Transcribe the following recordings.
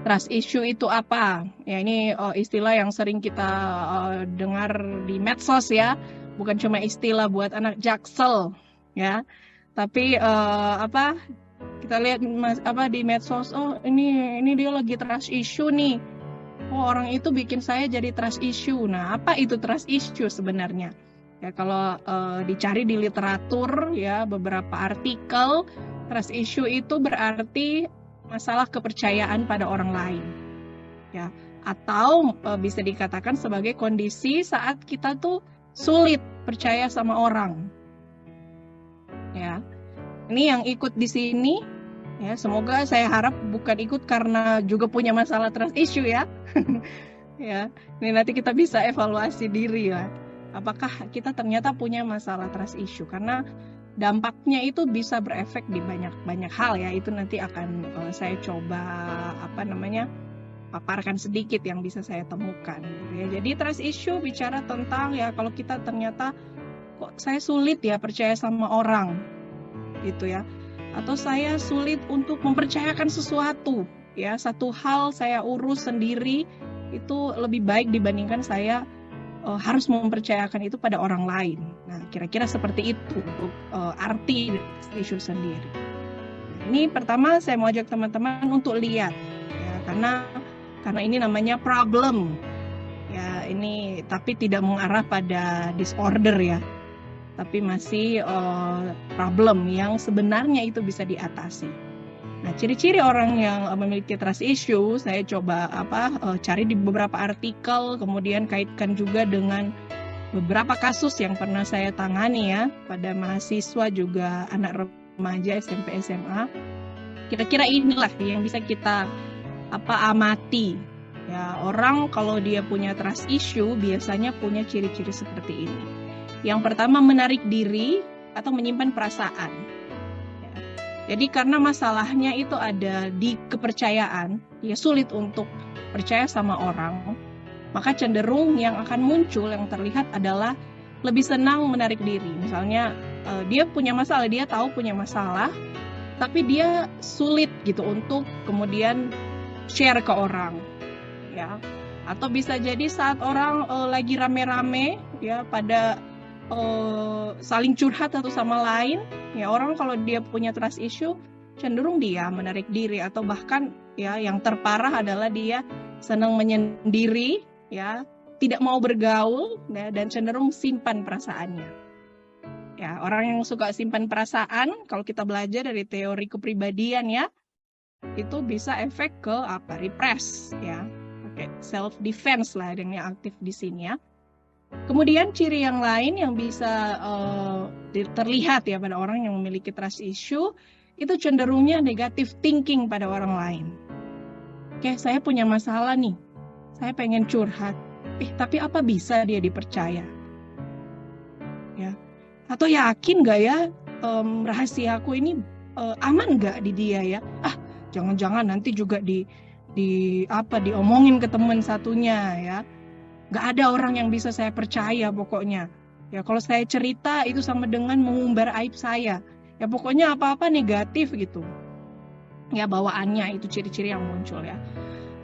Trust issue itu apa? Ya ini istilah yang sering kita dengar di medsos ya, bukan cuma istilah buat anak Jaksel ya, tapi apa? Kita lihat di medsos, oh ini dia lagi trust issue nih. Oh orang itu bikin saya jadi trust issue. Nah apa itu trust issue sebenarnya? Ya kalau dicari di literatur ya beberapa artikel, trust issue itu berarti masalah kepercayaan pada orang lain, ya, atau bisa dikatakan sebagai kondisi saat kita tuh sulit percaya sama orang, ya. Ini yang ikut di sini, ya, semoga saya harap bukan ikut karena juga punya masalah trust issue ya, ya. Ini nanti kita bisa evaluasi diri ya, apakah kita ternyata punya masalah trust issue, karena dampaknya itu bisa berefek di banyak hal ya. Itu nanti akan saya coba paparkan sedikit yang bisa saya temukan ya. Jadi trust issue bicara tentang ya kalau kita ternyata kok saya sulit ya percaya sama orang gitu ya, atau saya sulit untuk mempercayakan sesuatu ya, satu hal saya urus sendiri itu lebih baik dibandingkan saya harus mempercayakan itu pada orang lain. Nah, kira-kira seperti itu untuk arti isu sendiri. Ini pertama saya mau ajak teman-teman untuk lihat, ya, karena ini namanya problem, ya ini tapi tidak mengarah pada disorder ya, tapi masih problem yang sebenarnya itu bisa diatasi. Nah, ciri-ciri orang yang memiliki trust issue, saya coba cari di beberapa artikel, kemudian kaitkan juga dengan beberapa kasus yang pernah saya tangani ya, pada mahasiswa juga anak remaja SMP SMA. Kira-kira inilah yang bisa kita amati. Ya, orang kalau dia punya trust issue biasanya punya ciri-ciri seperti ini. Yang pertama, menarik diri atau menyimpan perasaan. Jadi karena masalahnya itu ada di kepercayaan, ya sulit untuk percaya sama orang, maka cenderung yang akan muncul, yang terlihat adalah lebih senang menarik diri. Misalnya dia punya masalah, dia tahu punya masalah, tapi dia sulit gitu untuk kemudian share ke orang, ya. Atau bisa jadi saat orang lagi rame-rame, ya pada saling curhat satu sama lain, ya orang kalau dia punya trust issue cenderung dia menarik diri, atau bahkan ya yang terparah adalah dia senang menyendiri, ya tidak mau bergaul, ya, dan cenderung simpan perasaannya. Ya orang yang suka simpan perasaan, kalau kita belajar dari teori kepribadian ya, itu bisa efek ke repress ya, self defense lah yang aktif di sini ya. Kemudian ciri yang lain yang bisa terlihat ya pada orang yang memiliki trust issue, itu cenderungnya negative thinking pada orang lain. Oke, saya punya masalah nih, saya pengen curhat, tapi apa bisa dia dipercaya? Ya, atau yakin nggak ya rahasiaku ini aman nggak di dia ya? Jangan-jangan nanti juga diomongin ke teman satunya ya. Nggak ada orang yang bisa saya percaya pokoknya. Ya kalau saya cerita itu sama dengan mengumbar aib saya. Ya pokoknya apa-apa negatif gitu. Ya bawaannya itu ciri-ciri yang muncul ya.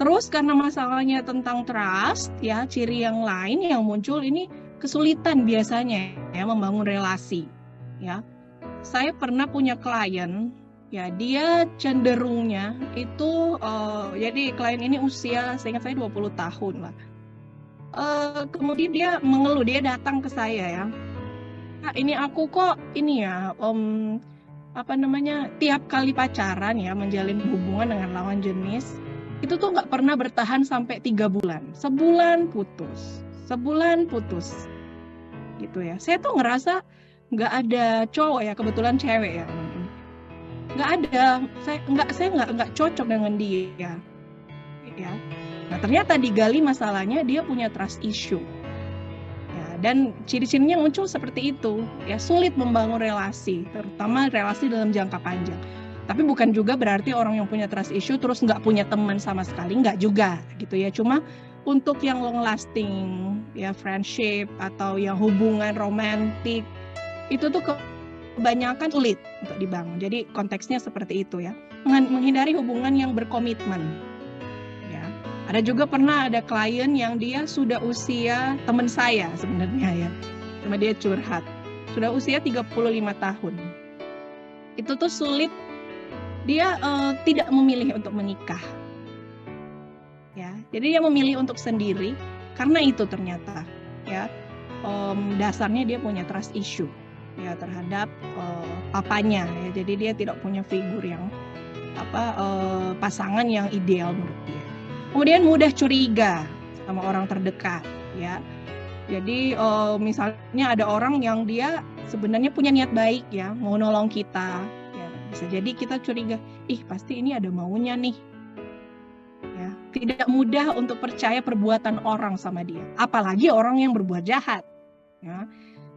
Terus karena masalahnya tentang trust ya, ciri yang lain yang muncul ini kesulitan biasanya ya membangun relasi. Ya. Saya pernah punya klien, ya dia cenderungnya itu jadi klien ini usia seingat saya 20 tahun lah. Kemudian dia mengeluh, dia datang ke saya ya, ini aku kok ini ya tiap kali pacaran ya, menjalin hubungan dengan lawan jenis itu tuh nggak pernah bertahan sampai 3 bulan, sebulan putus gitu ya. Saya tuh ngerasa nggak ada cowok ya, kebetulan cewek ya, nggak ada, saya nggak cocok dengan dia ya. Nah ternyata digali masalahnya dia punya trust issue ya, dan ciri-cirinya muncul seperti itu ya, sulit membangun relasi, terutama relasi dalam jangka panjang. Tapi bukan juga berarti orang yang punya trust issue terus nggak punya teman sama sekali, nggak juga gitu ya. Cuma untuk yang long lasting ya, friendship atau yang hubungan romantik itu tuh kebanyakan sulit untuk dibangun. Jadi konteksnya seperti itu ya, menghindari hubungan yang berkomitmen Ada juga pernah ada klien yang dia sudah usia teman saya sebenarnya ya, cuma dia curhat, sudah usia 35 tahun. Itu tuh sulit, dia tidak memilih untuk menikah. Ya, jadi dia memilih untuk sendiri karena itu ternyata ya dasarnya dia punya trust issue ya terhadap papanya ya. Jadi dia tidak punya figur yang pasangan yang ideal menurut dia. Kemudian mudah curiga sama orang terdekat ya. Jadi misalnya ada orang yang dia sebenarnya punya niat baik ya, mau nolong kita ya, bisa jadi kita curiga, ih pasti ini ada maunya nih. Ya, tidak mudah untuk percaya perbuatan orang sama dia, apalagi orang yang berbuat jahat. Ya,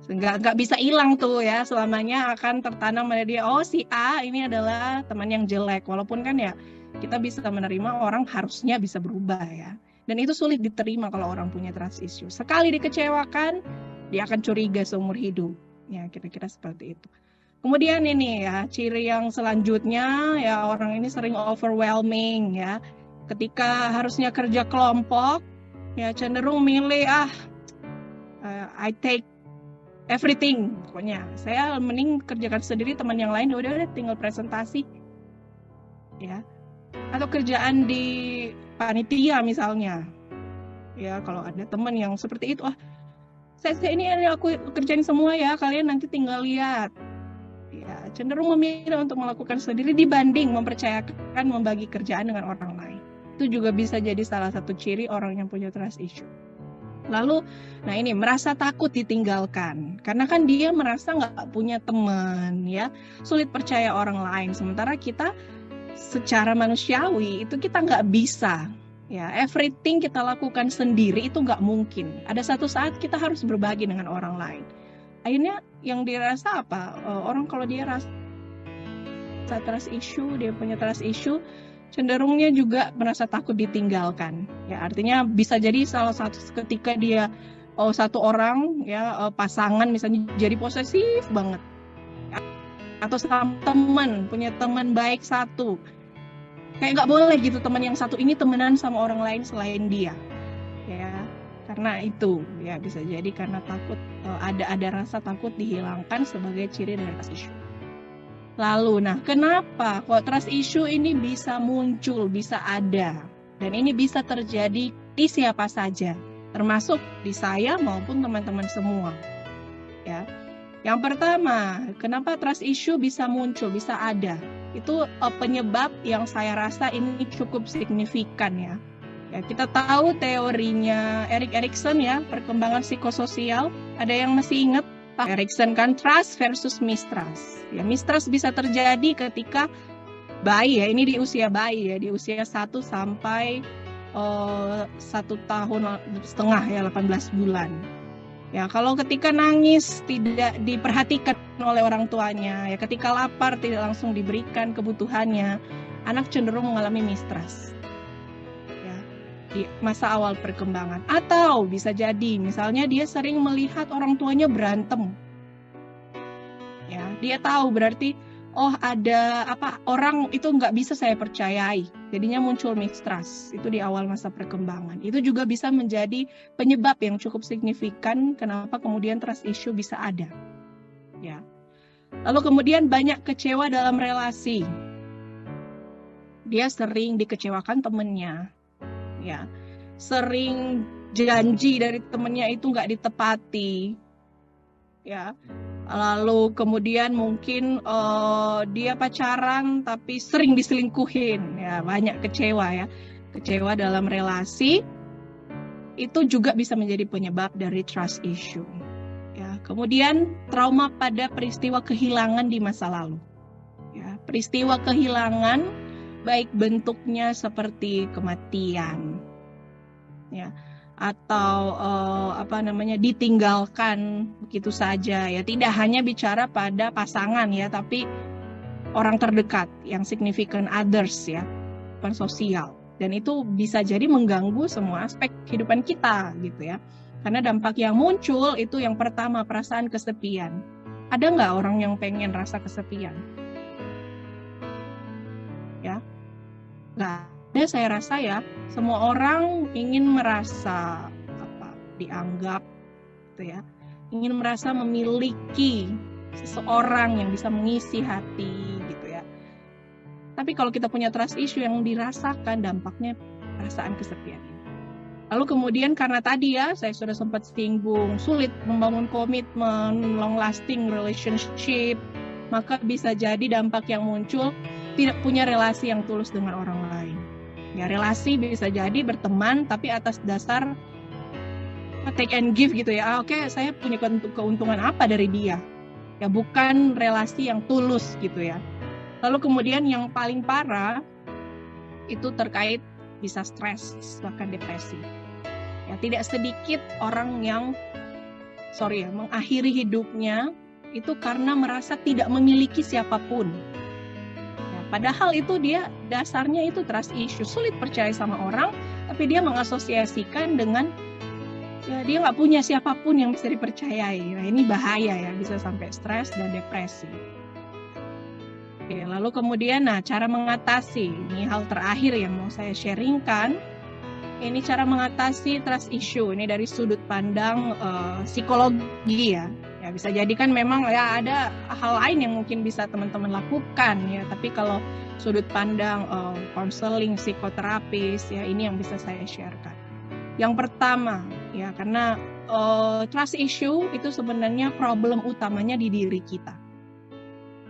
nggak bisa hilang tuh ya, selamanya akan tertanam pada dia. Oh si A ini adalah teman yang jelek, walaupun kan ya kita bisa menerima orang harusnya bisa berubah ya. Dan itu sulit diterima kalau orang punya trust issue. Sekali dikecewakan, dia akan curiga seumur hidup. Ya kira-kira seperti itu. Kemudian ini ya ciri yang selanjutnya ya orang ini sering overwhelming ya. Ketika harusnya kerja kelompok, ya cenderung milih I take everything, pokoknya saya mending kerjakan sendiri, teman yang lain udah tinggal presentasi, ya. Atau kerjaan di panitia misalnya, ya kalau ada teman yang seperti itu, saya ini aku kerjain semua ya, kalian nanti tinggal lihat. Ya, cenderung memilih untuk melakukan sendiri dibanding mempercayakan membagi kerjaan dengan orang lain. Itu juga bisa jadi salah satu ciri orang yang punya trust issue. Lalu, nah ini merasa takut ditinggalkan, karena kan dia merasa nggak punya teman, ya, sulit percaya orang lain. Sementara kita secara manusiawi itu kita nggak bisa, ya, everything kita lakukan sendiri itu nggak mungkin. Ada satu saat kita harus berbagi dengan orang lain. Akhirnya yang dirasa apa? Orang kalau dia rasa trust issue, dia punya trust issue, cenderungnya juga merasa takut ditinggalkan. Ya, artinya bisa jadi salah satu ketika dia satu orang ya pasangan misalnya jadi posesif banget. Atau sama teman, punya teman baik satu. Kayak nggak boleh gitu teman yang satu ini temenan sama orang lain selain dia. Ya, karena itu ya bisa jadi karena takut ada rasa takut dihilangkan sebagai ciri dari trust issue. Lalu, nah kenapa kok trust issue ini bisa muncul, bisa ada, dan ini bisa terjadi di siapa saja, termasuk di saya maupun teman-teman semua. Ya, yang pertama, kenapa trust issue bisa muncul, bisa ada? Itu penyebab yang saya rasa ini cukup signifikan ya. Ya, kita tahu teorinya Erik Erikson ya, perkembangan psikososial. Ada yang masih ingat Pak Erikson kan, trust versus mistrust. Ya, mistrust bisa terjadi ketika bayi ya, ini di usia bayi ya, di usia 1 sampai 1 tahun setengah ya, 18 bulan. Ya, kalau ketika nangis tidak diperhatikan oleh orang tuanya, ya ketika lapar tidak langsung diberikan kebutuhannya, anak cenderung mengalami mistrust. Di masa awal perkembangan. Atau bisa jadi misalnya dia sering melihat orang tuanya berantem. Ya, dia tahu berarti ada orang itu nggak bisa saya percayai. Jadinya muncul mistrust. Itu di awal masa perkembangan. Itu juga bisa menjadi penyebab yang cukup signifikan kenapa kemudian trust issue bisa ada. Ya. Lalu kemudian banyak kecewa dalam relasi. Dia sering dikecewakan temannya. Ya, sering janji dari temennya itu nggak ditepati, ya. Lalu kemudian mungkin dia pacaran tapi sering diselingkuhin, ya banyak kecewa ya, kecewa dalam relasi itu juga bisa menjadi penyebab dari trust issue. Ya, kemudian trauma pada peristiwa kehilangan di masa lalu, ya peristiwa kehilangan. Baik bentuknya seperti kematian, ya, atau ditinggalkan begitu saja, ya. Tidak hanya bicara pada pasangan, ya, tapi orang terdekat yang significant others, ya, bukan sosial. Dan itu bisa jadi mengganggu semua aspek kehidupan kita, gitu ya. Karena dampak yang muncul itu yang pertama perasaan kesepian. Ada nggak orang yang pengen rasa kesepian? Ya. Nggak Dan saya rasa ya, semua orang ingin merasa dianggap, gitu ya, ingin merasa memiliki seseorang yang bisa mengisi hati, gitu ya. Tapi kalau kita punya trust issue, yang dirasakan dampaknya perasaan kesepian ini. Lalu kemudian karena tadi ya, saya sudah sempat singgung, sulit membangun komitmen, long lasting relationship, maka bisa jadi dampak yang muncul tidak punya relasi yang tulus dengan orang lain. Ya, relasi bisa jadi berteman tapi atas dasar take and give gitu ya. Oke, saya punya keuntungan apa dari dia? Ya, bukan relasi yang tulus gitu ya. Lalu kemudian yang paling parah itu terkait bisa stres bahkan depresi. Ya, tidak sedikit orang yang mengakhiri hidupnya itu karena merasa tidak memiliki siapapun. Padahal itu dia dasarnya itu trust issue, sulit percaya sama orang, tapi dia mengasosiasikan dengan ya, dia nggak punya siapapun yang bisa dipercayai. Nah, ini bahaya ya, bisa sampai stres dan depresi. Oke, lalu kemudian, cara mengatasi, ini hal terakhir yang mau saya sharingkan, ini cara mengatasi trust issue, ini dari sudut pandang psikologi ya. Ya, bisa jadi kan memang ya ada hal lain yang mungkin bisa teman-teman lakukan ya, tapi kalau sudut pandang konseling, psikoterapis ya, ini yang bisa saya sharekan. Yang pertama ya, karena trust issue itu sebenarnya problem utamanya di diri kita.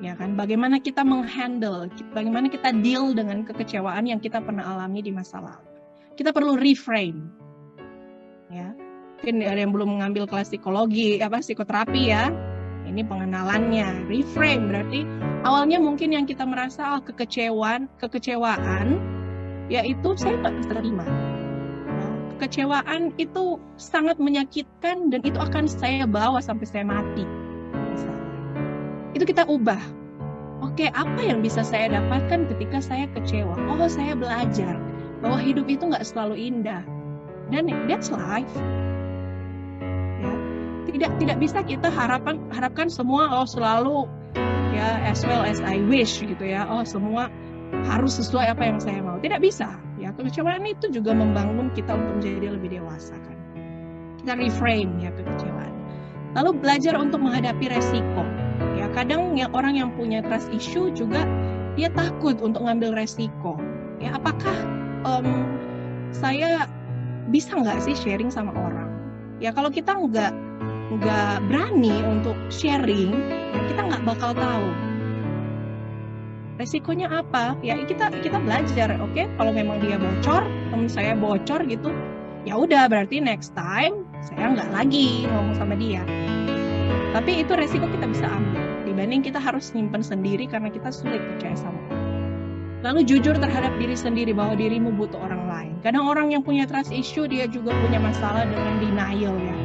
Ya kan, bagaimana kita menghandle, bagaimana kita deal dengan kekecewaan yang kita pernah alami di masa lalu. Kita perlu reframe. Ya. Mungkin ada yang belum mengambil kelas psikoterapi ya. Ini pengenalannya. Reframe berarti awalnya mungkin yang kita merasa kekecewaan, yaitu saya nggak bisa terima. Kekecewaan itu sangat menyakitkan dan itu akan saya bawa sampai saya mati. Itu kita ubah. Oke, apa yang bisa saya dapatkan ketika saya kecewa? Oh, saya belajar bahwa hidup itu nggak selalu indah. Dan that's life. Ya. Tidak bisa kita harapkan semua selalu ya as well as I wish gitu ya. Semua harus sesuai apa yang saya mau. Tidak bisa. Ya, kekecewaan itu juga membangun kita untuk menjadi lebih dewasa kan. Kita reframe ya kekecewaan. Lalu belajar untuk menghadapi resiko. Ya, kadang orang yang punya trust issue juga dia takut untuk ngambil resiko. Ya, apakah saya bisa nggak sih sharing sama orang? Ya, kalau kita nggak berani untuk sharing, ya kita nggak bakal tahu resikonya apa. Ya, kita belajar. Oke, kalau memang dia bocor, teman saya bocor gitu, ya udah berarti next time saya nggak lagi ngomong sama dia. Tapi itu resiko kita bisa ambil dibanding kita harus nyimpen sendiri karena kita sulit percaya sama orang. Lalu jujur terhadap diri sendiri bahwa dirimu butuh orang lain. Kadang orang yang punya trust issue dia juga punya masalah dengan denial ya.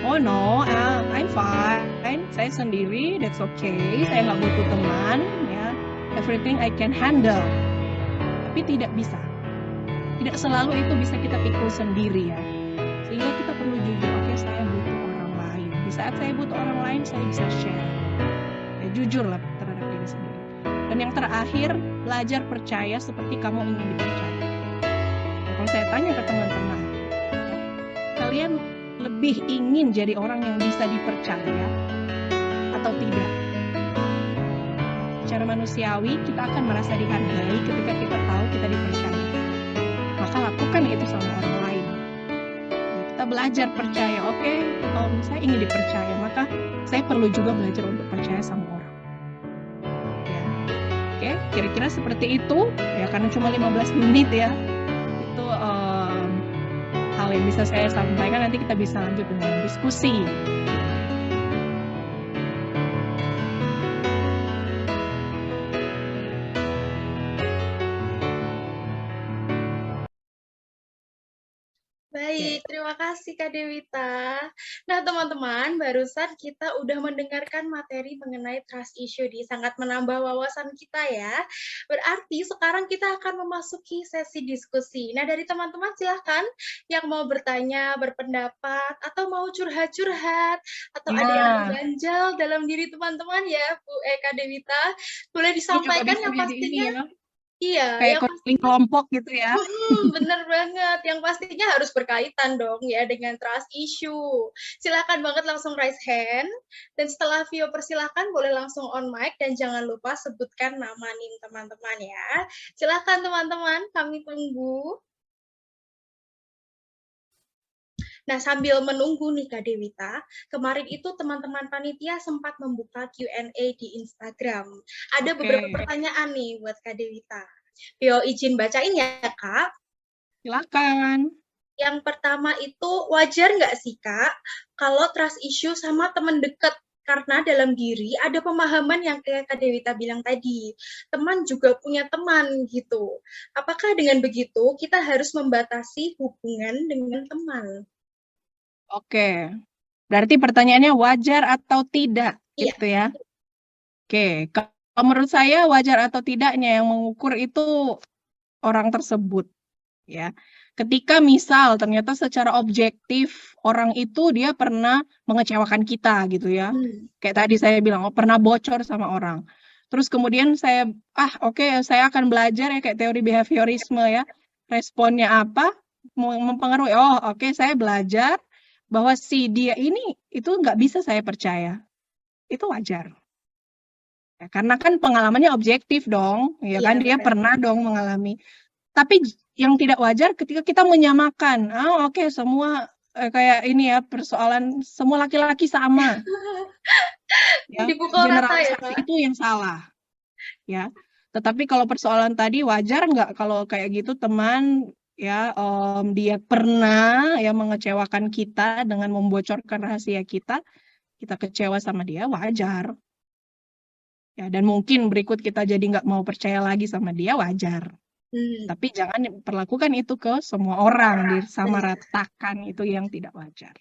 Oh no, I'm fine, saya sendiri, that's okay, saya nggak butuh teman, ya, everything I can handle. Tapi tidak bisa. Tidak selalu itu bisa kita pikul sendiri ya. Sehingga kita perlu jujur, oke, saya butuh orang lain. Di saat saya butuh orang lain, saya bisa share. Ya, jujurlah terhadap diri sendiri. Dan yang terakhir, belajar percaya seperti kamu ingin dipercaya. Ya, kalau saya tanya ke teman-teman, kalian lebih ingin jadi orang yang bisa dipercaya atau tidak? Secara manusiawi, kita akan merasa dihargai ketika kita tahu kita dipercaya. Maka lakukan itu sama orang lain. Kita belajar percaya, oke, saya ingin dipercaya, maka saya perlu juga belajar untuk percaya sama orang. Ya. Oke, kira-kira seperti itu, ya karena cuma 15 menit ya. Itu hal yang bisa saya sampaikan, nanti kita bisa lanjut dengan diskusi. Baik, terima kasih Kak Dewita. Nah, teman-teman, barusan kita udah mendengarkan materi mengenai trust issue di sangat menambah wawasan kita ya. Berarti sekarang kita akan memasuki sesi diskusi. Nah, dari teman-teman silahkan yang mau bertanya, berpendapat, atau mau curhat-curhat, atau ada yang ganjal dalam diri teman-teman ya, Bu Kak Dewita. Boleh disampaikan yang pastinya. Iya, Kayak yang counseling pastinya kelompok gitu ya. bener banget. Yang pastinya harus berkaitan dong ya dengan trust issue. Silakan banget langsung raise hand. Dan setelah Vio persilahkan boleh langsung on mic dan jangan lupa sebutkan nama nih teman-teman ya. Silakan teman-teman, kami tunggu. Nah, sambil menunggu nih Kak Dewita, kemarin itu teman-teman panitia sempat membuka Q&A di Instagram. Ada beberapa pertanyaan nih buat Kak Dewita. Vio izin bacain ya Kak. Silakan. Yang pertama itu, wajar nggak sih Kak, kalau trust issue sama teman dekat? Karena dalam diri ada pemahaman yang kayak Kak Dewita bilang tadi, teman juga punya teman gitu. Apakah dengan begitu kita harus membatasi hubungan dengan teman? Oke. Berarti pertanyaannya wajar atau tidak, Iya. gitu ya? Oke, kalau menurut saya wajar atau tidaknya yang mengukur itu orang tersebut, ya. Ketika misal ternyata secara objektif orang itu dia pernah mengecewakan kita gitu ya. Kayak tadi saya bilang, oh, pernah bocor sama orang. Terus kemudian saya, oke, saya akan belajar ya kayak teori behaviorisme ya. Responnya apa, mempengaruhi, oke, saya belajar bahwa si dia ini itu nggak bisa saya percaya. Itu wajar. Ya, karena kan pengalamannya objektif dong, ya kan, dia pernah dong mengalami. Tapi yang tidak wajar ketika kita menyamakan, oke, semua kayak ini ya, persoalan semua laki-laki sama. Ya, Dipukul rata ya, generalisasi Kak? itu yang salah. Ya, tetapi kalau persoalan tadi wajar nggak kalau kayak gitu teman ya, dia pernah ya mengecewakan kita dengan membocorkan rahasia kita kecewa sama dia, wajar. Ya, dan mungkin berikut kita jadi nggak mau percaya lagi sama dia, wajar. Tapi jangan perlakukan itu ke semua orang, disamaratakan, itu yang tidak wajar.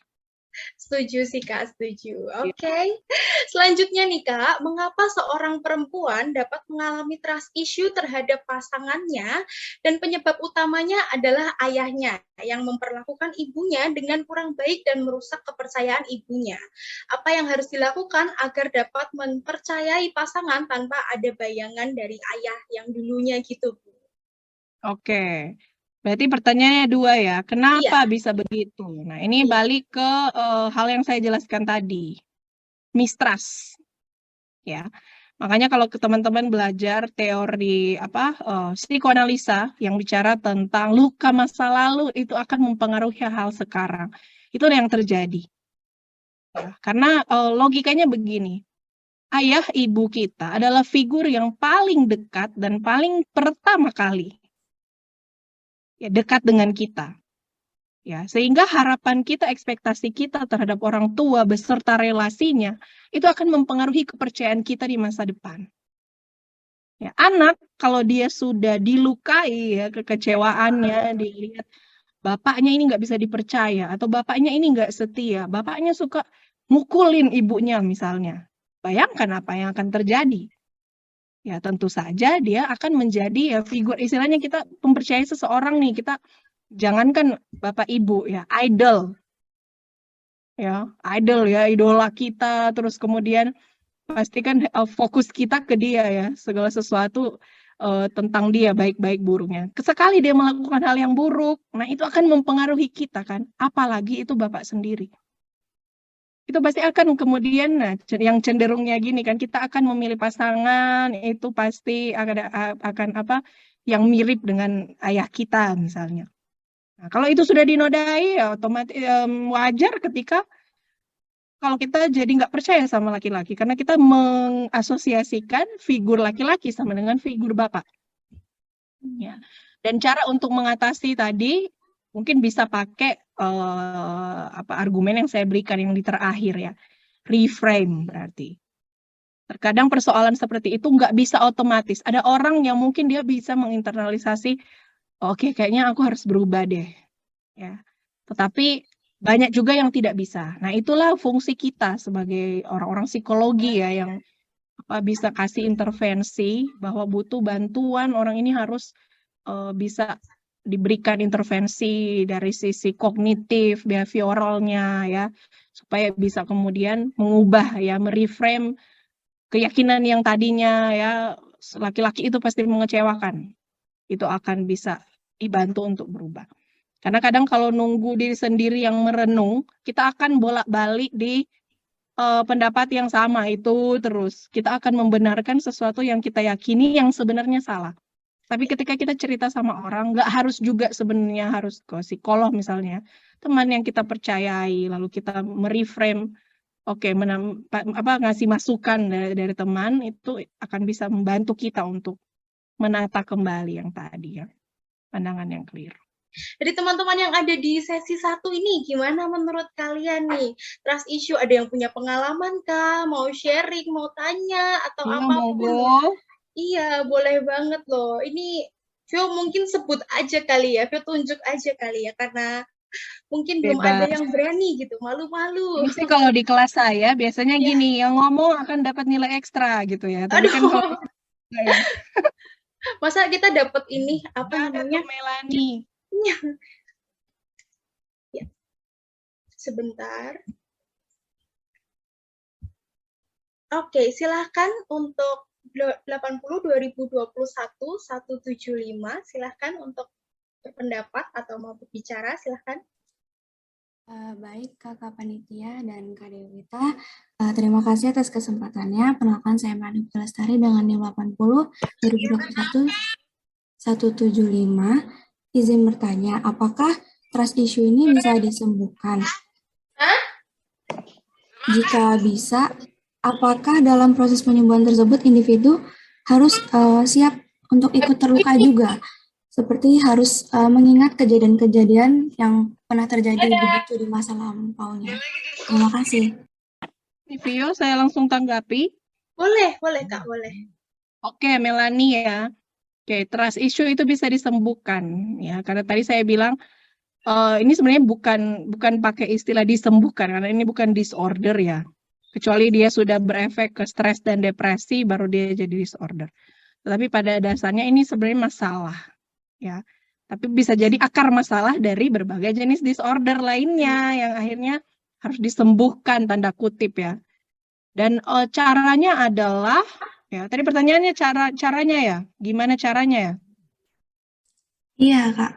Setuju sih Kak, setuju. Oke. Selanjutnya nih Kak, mengapa seorang perempuan dapat mengalami trust issue terhadap pasangannya dan penyebab utamanya adalah ayahnya yang memperlakukan ibunya dengan kurang baik dan merusak kepercayaan ibunya. Apa yang harus dilakukan agar dapat mempercayai pasangan tanpa ada bayangan dari ayah yang dulunya gitu, Bu? Oke. Berarti pertanyaannya dua ya, kenapa bisa begitu? Nah, ini balik ke hal yang saya jelaskan tadi, mistrust. Ya, makanya kalau teman-teman belajar teori psikoanalisa yang bicara tentang luka masa lalu itu akan mempengaruhi hal sekarang. Itu yang terjadi. Ya, karena logikanya begini, ayah ibu kita adalah figur yang paling dekat dan paling pertama kali ya dekat dengan kita. Ya, sehingga harapan kita, ekspektasi kita terhadap orang tua beserta relasinya itu akan mempengaruhi kepercayaan kita di masa depan. Ya, anak kalau dia sudah dilukai ya kekecewaannya, dilihat bapaknya ini nggak bisa dipercaya atau bapaknya ini nggak setia, bapaknya suka mukulin ibunya misalnya. Bayangkan apa yang akan terjadi. Ya, tentu saja dia akan menjadi ya figur, istilahnya kita mempercayai seseorang nih, kita jangankan bapak ibu ya, idol. Ya, idol ya, idola kita, terus kemudian pastikan fokus kita ke dia ya, segala sesuatu tentang dia, baik-baik buruknya. Sekali dia melakukan hal yang buruk, nah itu akan mempengaruhi kita kan, apalagi itu bapak sendiri. Itu pasti akan kemudian, yang cenderungnya gini kan, kita akan memilih pasangan, itu pasti akan yang mirip dengan ayah kita misalnya. Nah, kalau itu sudah dinodai, ya otomatis wajar ketika kalau kita jadi nggak percaya sama laki-laki, karena kita mengasosiasikan figur laki-laki sama dengan figur bapak. Ya. Dan cara untuk mengatasi tadi, mungkin bisa pakai argumen yang saya berikan yang di terakhir ya, reframe berarti. Terkadang persoalan seperti itu nggak bisa otomatis. Ada orang yang mungkin dia bisa menginternalisasi, oke, kayaknya aku harus berubah deh. Ya. Tetapi banyak juga yang tidak bisa. Nah, itulah fungsi kita sebagai orang-orang psikologi ya yang bisa kasih intervensi bahwa butuh bantuan, orang ini harus bisa diberikan intervensi dari sisi kognitif, behavioralnya ya, supaya bisa kemudian mengubah ya, mereframe keyakinan yang tadinya ya laki-laki itu pasti mengecewakan. itu akan bisa dibantu untuk berubah. Karena kadang kalau nunggu diri sendiri yang merenung, kita akan bolak-balik di pendapat yang sama itu terus. Kita akan membenarkan sesuatu yang kita yakini yang sebenarnya salah. Tapi ketika kita cerita sama orang, nggak harus juga sebenarnya harus ke psikolog misalnya, teman yang kita percayai, lalu kita mereframe, oke, ngasih masukan dari teman itu akan bisa membantu kita untuk menata kembali yang tadi ya, pandangan yang clear. Jadi teman-teman yang ada di sesi 1 ini, gimana menurut kalian nih? Trust issue, ada yang punya pengalaman kah? Mau sharing, mau tanya, atau Iya, apapun? monggo. Iya, boleh banget loh. Ini Vio mungkin sebut aja kali ya, Vio tunjuk aja kali ya, karena mungkin belum ada yang berani gitu, malu-malu. Ini sih kalau di kelas saya biasanya Ya. gini, yang ngomong akan dapat nilai ekstra gitu ya. Tapi kan kalau Aduh, ya, masa kita dapat ini, apa ada namanya? tuh Melani. Ya, sebentar. Oke, silahkan untuk 80 2021 175, silahkan untuk berpendapat atau mau berbicara, silahkan. Baik Kakak Panitia dan Kak Dewita, terima kasih atas kesempatannya. Perkenalkan saya Melani Lestari dengan NIM 80 2021 175. Izin bertanya, apakah trust issue ini bisa disembuhkan? Jika bisa, apakah dalam proses penyembuhan tersebut individu harus siap untuk ikut terluka juga? Seperti harus mengingat kejadian-kejadian yang pernah terjadi begitu di masa lampaunya. Terima kasih. Vio, saya langsung tanggapi. Boleh Kak, boleh. Oke, Melani ya. Oke, trust issue itu bisa disembuhkan ya. Karena tadi saya bilang ini sebenarnya bukan pakai istilah disembuhkan karena ini bukan disorder ya. Kecuali dia sudah berefek ke stres dan depresi baru dia jadi disorder. Tetapi pada dasarnya ini sebenarnya masalah ya. Tapi bisa jadi akar masalah dari berbagai jenis disorder lainnya yang akhirnya harus disembuhkan tanda kutip ya. Dan caranya adalah ya, tadi pertanyaannya caranya ya, gimana caranya ya? Iya, Kak.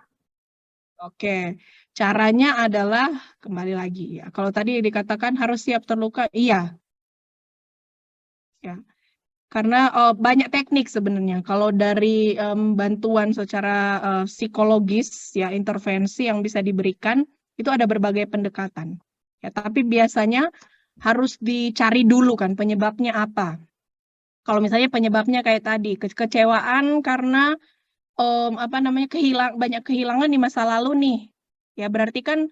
Oke, caranya adalah kembali lagi ya. Kalau tadi dikatakan harus siap terluka, iya. Ya. Karena banyak teknik sebenarnya. Kalau dari bantuan secara psikologis ya, intervensi yang bisa diberikan itu ada berbagai pendekatan. Ya, tapi biasanya harus dicari dulu kan penyebabnya apa. Kalau misalnya penyebabnya kayak tadi kekecewaan karena banyak kehilangan di masa lalu nih. Ya berarti kan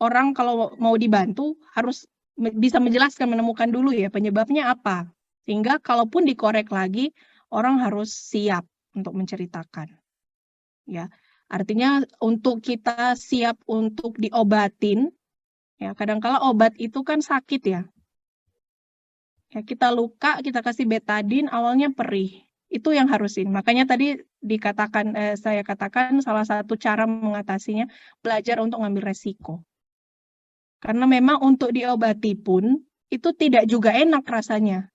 orang kalau mau dibantu harus bisa menjelaskan, menemukan dulu ya penyebabnya apa. Sehingga kalaupun dikorek lagi, orang harus siap untuk menceritakan. Ya, artinya untuk kita siap untuk diobatin, ya kadang-kala obat itu kan sakit ya. Ya, kita luka, kita kasih betadin, awalnya perih. Itu yang harusin. Makanya tadi saya katakan salah satu cara mengatasinya belajar untuk ngambil resiko. Karena memang untuk diobati pun itu tidak juga enak rasanya.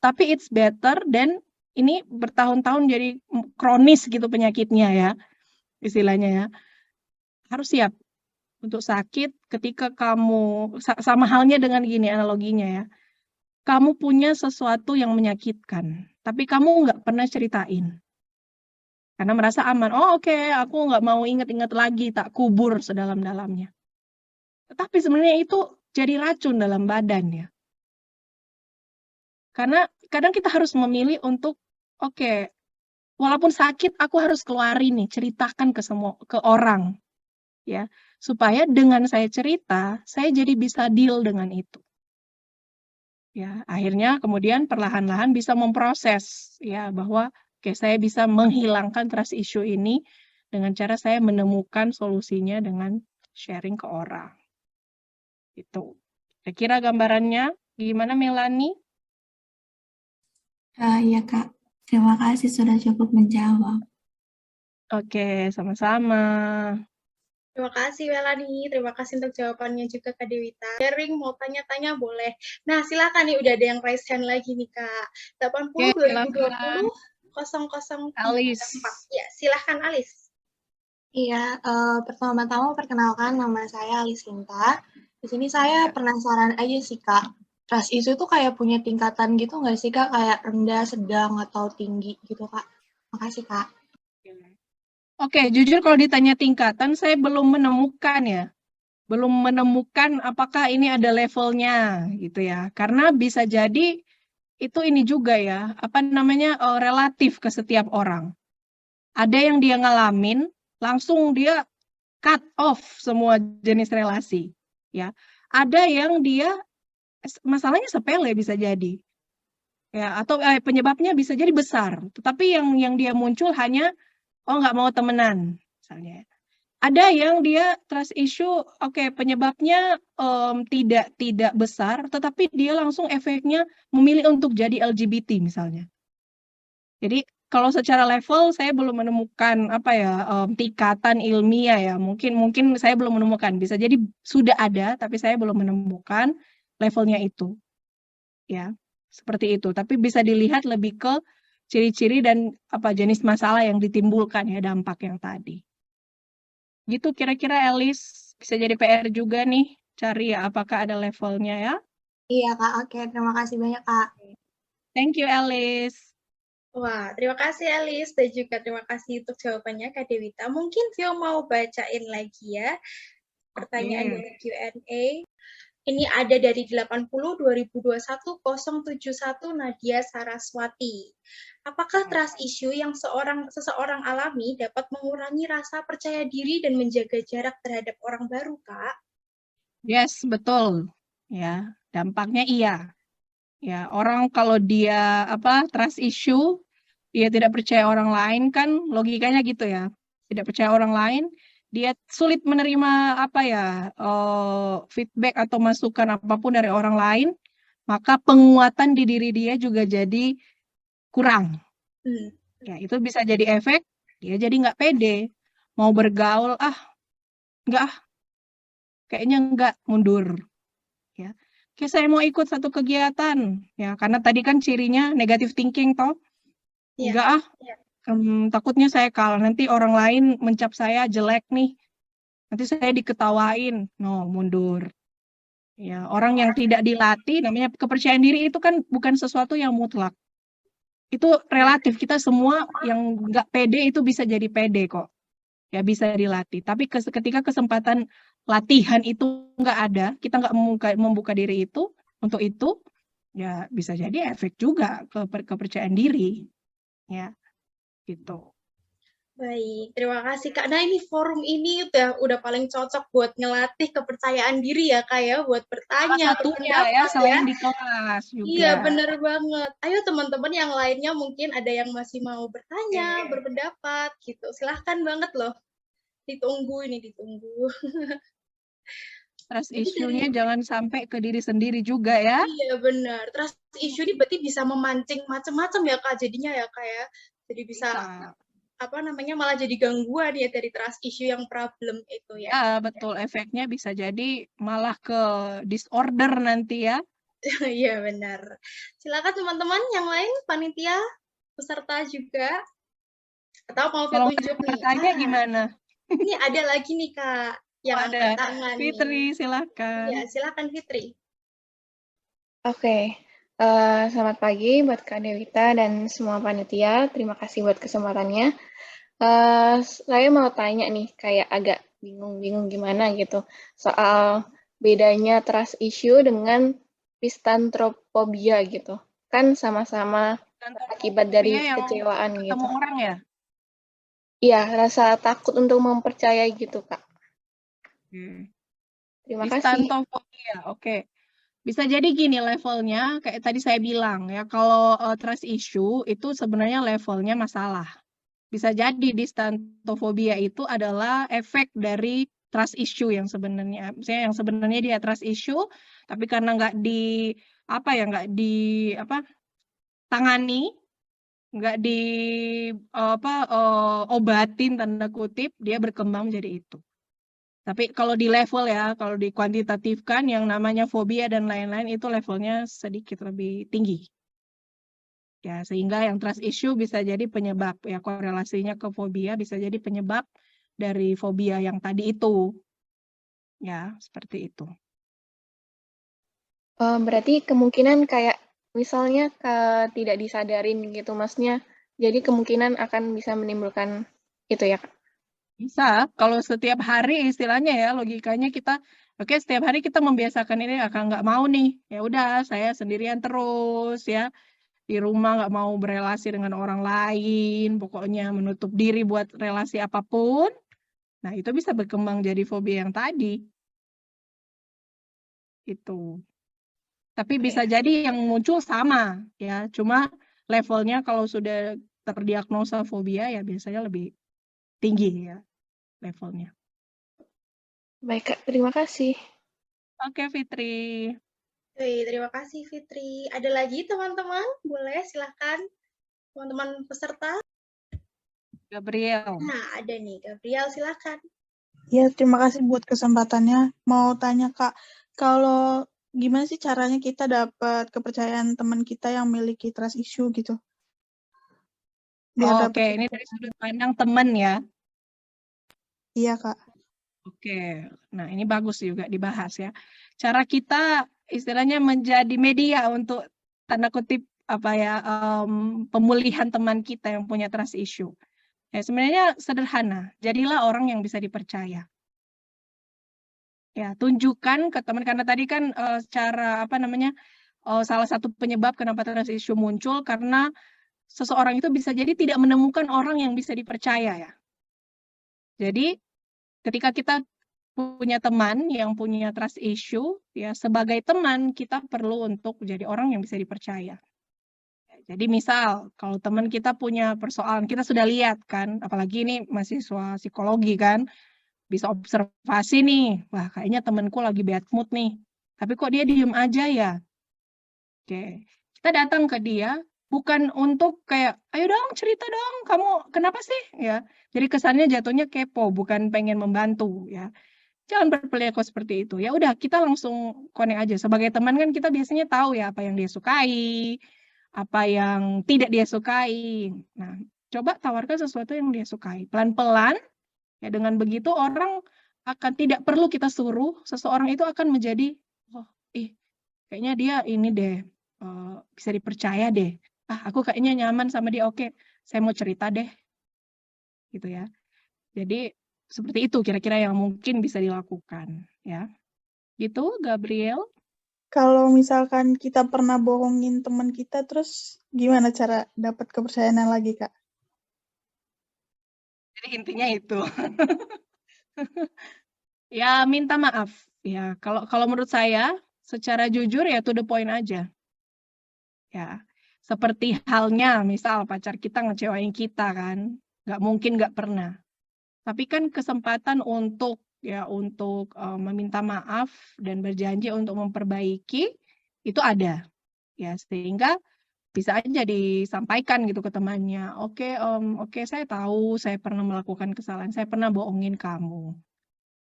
Tapi it's better than ini bertahun-tahun jadi kronis gitu penyakitnya ya. Istilahnya ya. Harus siap untuk sakit ketika kamu sama halnya dengan gini analoginya ya. Kamu punya sesuatu yang menyakitkan, tapi kamu nggak pernah ceritain. Karena merasa aman. Oh oke, aku nggak mau inget-inget lagi, tak kubur sedalam-dalamnya. Tetapi sebenarnya itu jadi racun dalam badan ya. Karena kadang kita harus memilih untuk, oke, walaupun sakit, aku harus keluarin nih, ceritakan ke orang. Ya, supaya dengan saya cerita, saya jadi bisa deal dengan itu. Ya, akhirnya kemudian perlahan-lahan bisa memproses ya bahwa oke, saya bisa menghilangkan trust issue ini dengan cara saya menemukan solusinya dengan sharing ke orang. Itu. Kira-kira gambarannya gimana Melani? Iya, Kak. Terima kasih sudah cukup menjawab. Oke, sama-sama. Terima kasih Melani, terima kasih untuk jawabannya juga Kak Dewita. Sharing, mau tanya-tanya boleh. Nah silakan nih, udah ada yang raise hand lagi nih Kak. 80 Oke, 2020 0004. Alice. Ya, silahkan Alis. Iya, pertama-tama perkenalkan nama saya Alice Linta. Di sini saya penasaran aja sih Kak, trust issue itu kayak punya tingkatan gitu nggak sih Kak? Kayak rendah, sedang, atau tinggi gitu Kak? Makasih Kak. Oke, jujur kalau ditanya tingkatan, saya belum menemukan ya. Belum menemukan apakah ini ada levelnya gitu ya. Karena bisa jadi itu ini juga ya, apa namanya, relatif ke setiap orang. Ada yang dia ngalamin, langsung dia cut off semua jenis relasi. Ya, ada yang dia masalahnya sepele bisa jadi. Ya, atau penyebabnya bisa jadi besar. Tetapi yang dia muncul hanya nggak mau temenan misalnya. Ada yang dia trust issue, oke, penyebabnya tidak besar, tetapi dia langsung efeknya memilih untuk jadi LGBT misalnya. Jadi kalau secara level saya belum menemukan apa ya tingkatan ilmiah ya. Mungkin saya belum menemukan. Bisa jadi sudah ada, tapi saya belum menemukan levelnya itu. Ya, seperti itu. Tapi bisa dilihat lebih ke ciri-ciri dan apa jenis masalah yang ditimbulkan ya, dampak yang tadi. Gitu kira-kira Alice, bisa jadi PR juga nih, cari ya apakah ada levelnya ya. Iya Kak, oke. Terima kasih banyak Kak. Thank you Alice. Wah, terima kasih Alice dan juga terima kasih untuk jawabannya Kak Dewita. Mungkin Vio mau bacain lagi ya pertanyaan dari Q&A. Ini ada dari 80 2021 071 Nadia Saraswati. Apakah trust issue yang seseorang alami dapat mengurangi rasa percaya diri dan menjaga jarak terhadap orang baru, Kak? Yes, betul. Ya, dampaknya iya. Ya, orang kalau dia trust issue, dia tidak percaya orang lain kan logikanya gitu ya. Tidak percaya orang lain, dia sulit menerima feedback atau masukan apapun dari orang lain, maka penguatan di diri dia juga jadi kurang. Ya, itu bisa jadi efek, dia jadi nggak pede. Mau bergaul, kayaknya nggak, mundur. Ya. Oke, saya mau ikut satu kegiatan. Ya, karena tadi kan cirinya negative thinking, toh. Enggak takutnya saya kalah. Nanti orang lain mencap saya jelek nih. Nanti saya diketawain. No, mundur. Ya, orang yang tidak dilatih, namanya kepercayaan diri itu kan bukan sesuatu yang mutlak. Itu relatif, kita semua yang nggak pede itu bisa jadi pede kok. Ya bisa dilatih. Tapi ketika kesempatan latihan itu nggak ada, kita nggak membuka diri itu, untuk itu, ya bisa jadi efek juga ke kepercayaan diri. Ya, gitu. Baik, terima kasih Kak. Nah ini forum ini udah paling cocok buat ngelatih kepercayaan diri ya Kak ya, buat bertanya, Satunya ya, selain di kelas juga. Iya, bener banget. Ayo teman-teman yang lainnya mungkin ada yang masih mau bertanya, berpendapat gitu. Silahkan banget loh. Ditunggu. Trust issue-nya jangan sampai ke diri sendiri juga ya. Iya benar. Trust issue ini berarti bisa memancing macam-macam ya Kak jadinya ya Kak ya. Jadi bisa malah jadi gangguan ya dari trust issue yang problem itu ya. Ya, betul. Efeknya bisa jadi malah ke disorder nanti ya. Iya benar. Silakan teman-teman yang lain, panitia, peserta juga. Atau mau tunjuk nih. Tanya gimana? Ini ada lagi nih Kak yang angkat tangan. Fitri, silakan. Ya, silakan Fitri. Oke. Selamat pagi buat Kak Dewita dan semua panitia. Terima kasih buat kesempatannya. Saya mau tanya nih, kayak agak bingung gimana gitu, soal bedanya trust issue dengan pistantrophobia gitu. Kan sama-sama akibat dari kekecewaan gitu. Ketemu orang ya? Iya, rasa takut untuk mempercayai gitu, Kak. Terima kasih. Pistantrophobia, oke. Bisa jadi gini levelnya, kayak tadi saya bilang ya, kalau trust issue itu sebenarnya levelnya masalah. Bisa jadi pistantrophobia itu adalah efek dari trust issue yang sebenarnya, misalnya yang sebenarnya dia trust issue, tapi karena nggak tangani, nggak obatin tanda kutip, dia berkembang menjadi itu. Tapi kalau di level ya, kalau di kuantitatifkan yang namanya fobia dan lain-lain itu levelnya sedikit lebih tinggi. Ya, sehingga yang trust issue bisa jadi penyebab, ya korelasinya ke fobia bisa jadi penyebab dari fobia yang tadi itu. Ya, seperti itu. Berarti kemungkinan kayak misalnya tidak disadarin gitu, Masnya. Jadi kemungkinan akan bisa menimbulkan itu ya, Kak? Bisa, kalau setiap hari istilahnya ya, logikanya kita, oke setiap hari kita membiasakan ini akan nggak mau nih, ya udah saya sendirian terus ya. Di rumah nggak mau berelasi dengan orang lain, pokoknya menutup diri buat relasi apapun. Nah, itu bisa berkembang jadi fobia yang tadi. Itu. Tapi bisa jadi yang muncul sama, ya. Cuma levelnya kalau sudah terdiagnosa fobia, ya biasanya lebih tinggi ya levelnya. Baik, Kak. Terima kasih. Oke, Fitri. Terima kasih Fitri. Ada lagi teman-teman? Boleh silahkan teman-teman peserta. Gabriel. Nah, ada nih Gabriel, silahkan. Ya, terima kasih buat kesempatannya. Mau tanya Kak, kalau gimana sih caranya kita dapat kepercayaan teman kita yang memiliki trust issue gitu? Biar Oke, dapat ini dari sudut pandang teman ya. Iya, Kak. Oke, nah ini bagus juga dibahas ya. Cara kita istilahnya menjadi media untuk tanda kutip apa ya pemulihan teman kita yang punya trust issue. Ya sebenarnya sederhana. Jadilah orang yang bisa dipercaya. Ya tunjukkan ke teman karena tadi kan cara apa namanya salah satu penyebab kenapa trust issue muncul karena seseorang itu bisa jadi tidak menemukan orang yang bisa dipercaya ya. Jadi ketika kita punya teman yang punya trust issue, ya sebagai teman kita perlu untuk menjadi orang yang bisa dipercaya. Jadi misal kalau teman kita punya persoalan, kita sudah lihat kan, apalagi ini mahasiswa psikologi kan, bisa observasi nih, wah kayaknya temanku lagi bad mood nih, tapi kok dia diem aja ya? Oke, kita datang ke dia bukan untuk kayak, ayo dong cerita dong, kamu kenapa sih? Ya, jadi kesannya jatuhnya kepo, bukan pengen membantu ya. Jangan berperilaku seperti itu. Ya udah, kita langsung connect aja. Sebagai teman kan kita biasanya tahu ya apa yang dia sukai, apa yang tidak dia sukai. Nah, coba tawarkan sesuatu yang dia sukai. Pelan-pelan, ya dengan begitu orang akan tidak perlu kita suruh, seseorang itu akan menjadi, oh, kayaknya dia ini deh, bisa dipercaya deh. Ah, aku kayaknya nyaman sama dia, oke, saya mau cerita deh. Gitu ya. Jadi, seperti itu kira-kira yang mungkin bisa dilakukan ya. Gitu Gabriel. Kalau misalkan kita pernah bohongin teman kita, terus gimana cara dapat kepercayaan lagi, Kak? Jadi intinya itu. Ya minta maaf ya. Kalau menurut saya secara jujur ya to the point aja. Ya. Seperti halnya misal pacar kita ngecewain kita kan. Nggak mungkin nggak pernah. Tapi kan kesempatan untuk meminta maaf dan berjanji untuk memperbaiki itu ada. Ya, sehingga bisa aja disampaikan gitu ke temannya. Oke, saya tahu saya pernah melakukan kesalahan, saya pernah bohongin kamu.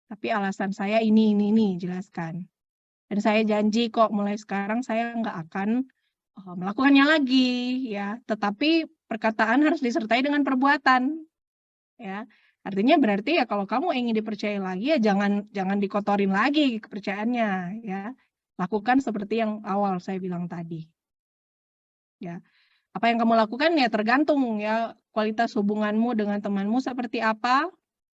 Tapi alasan saya ini, jelaskan. Dan saya janji kok mulai sekarang saya nggak akan melakukannya lagi, ya. Tetapi perkataan harus disertai dengan perbuatan, ya. Artinya berarti ya kalau kamu ingin dipercaya lagi ya jangan dikotorin lagi kepercayaannya, ya. Lakukan seperti yang awal saya bilang tadi. Ya. Apa yang kamu lakukan ya tergantung ya kualitas hubunganmu dengan temanmu seperti apa,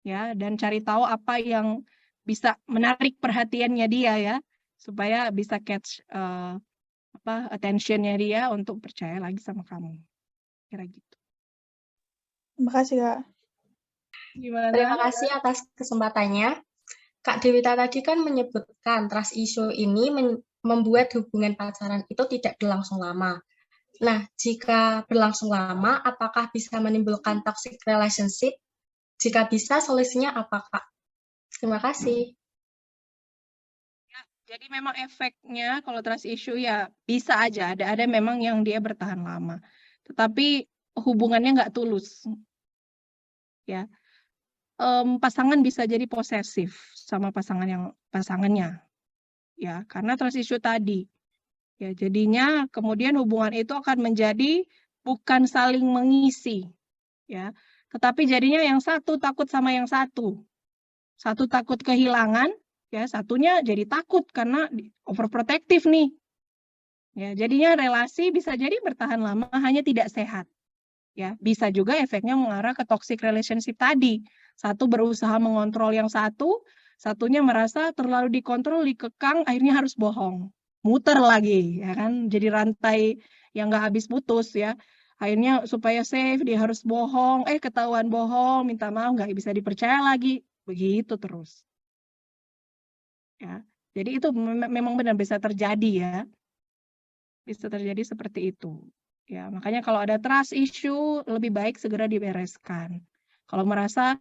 ya, dan cari tahu apa yang bisa menarik perhatiannya dia ya, supaya bisa catch attention-nya dia untuk percaya lagi sama kamu. Kira gitu. Terima kasih, Kak. Gimana? Terima kasih atas kesempatannya. Kak Dewita tadi kan menyebutkan trust issue ini membuat hubungan pacaran itu tidak berlangsung lama. Nah, jika berlangsung lama, apakah bisa menimbulkan toxic relationship? Jika bisa, solusinya apa, Kak? Terima kasih. Ya, jadi memang efeknya kalau trust issue ya bisa aja, ada memang yang dia bertahan lama. Tetapi hubungannya nggak tulus. Ya. Pasangan bisa jadi posesif sama pasangannya. Ya, karena trust issue tadi. Ya, jadinya kemudian hubungan itu akan menjadi bukan saling mengisi, ya. Tetapi jadinya yang satu takut sama yang satu. Satu takut kehilangan, ya, satunya jadi takut karena overprotective nih. Ya, jadinya relasi bisa jadi bertahan lama hanya tidak sehat. Ya, bisa juga efeknya mengarah ke toxic relationship tadi. Satu berusaha mengontrol yang satu, satunya merasa terlalu dikontrol, dikekang, akhirnya harus bohong. Muter lagi, ya kan? Jadi rantai yang nggak habis putus, ya. Akhirnya supaya safe, dia harus bohong, ketahuan bohong, minta maaf, nggak bisa dipercaya lagi. Begitu terus. Ya, jadi itu memang benar bisa terjadi, ya. Bisa terjadi seperti itu. Ya, makanya kalau ada trust issue, lebih baik segera dibereskan. Kalau merasa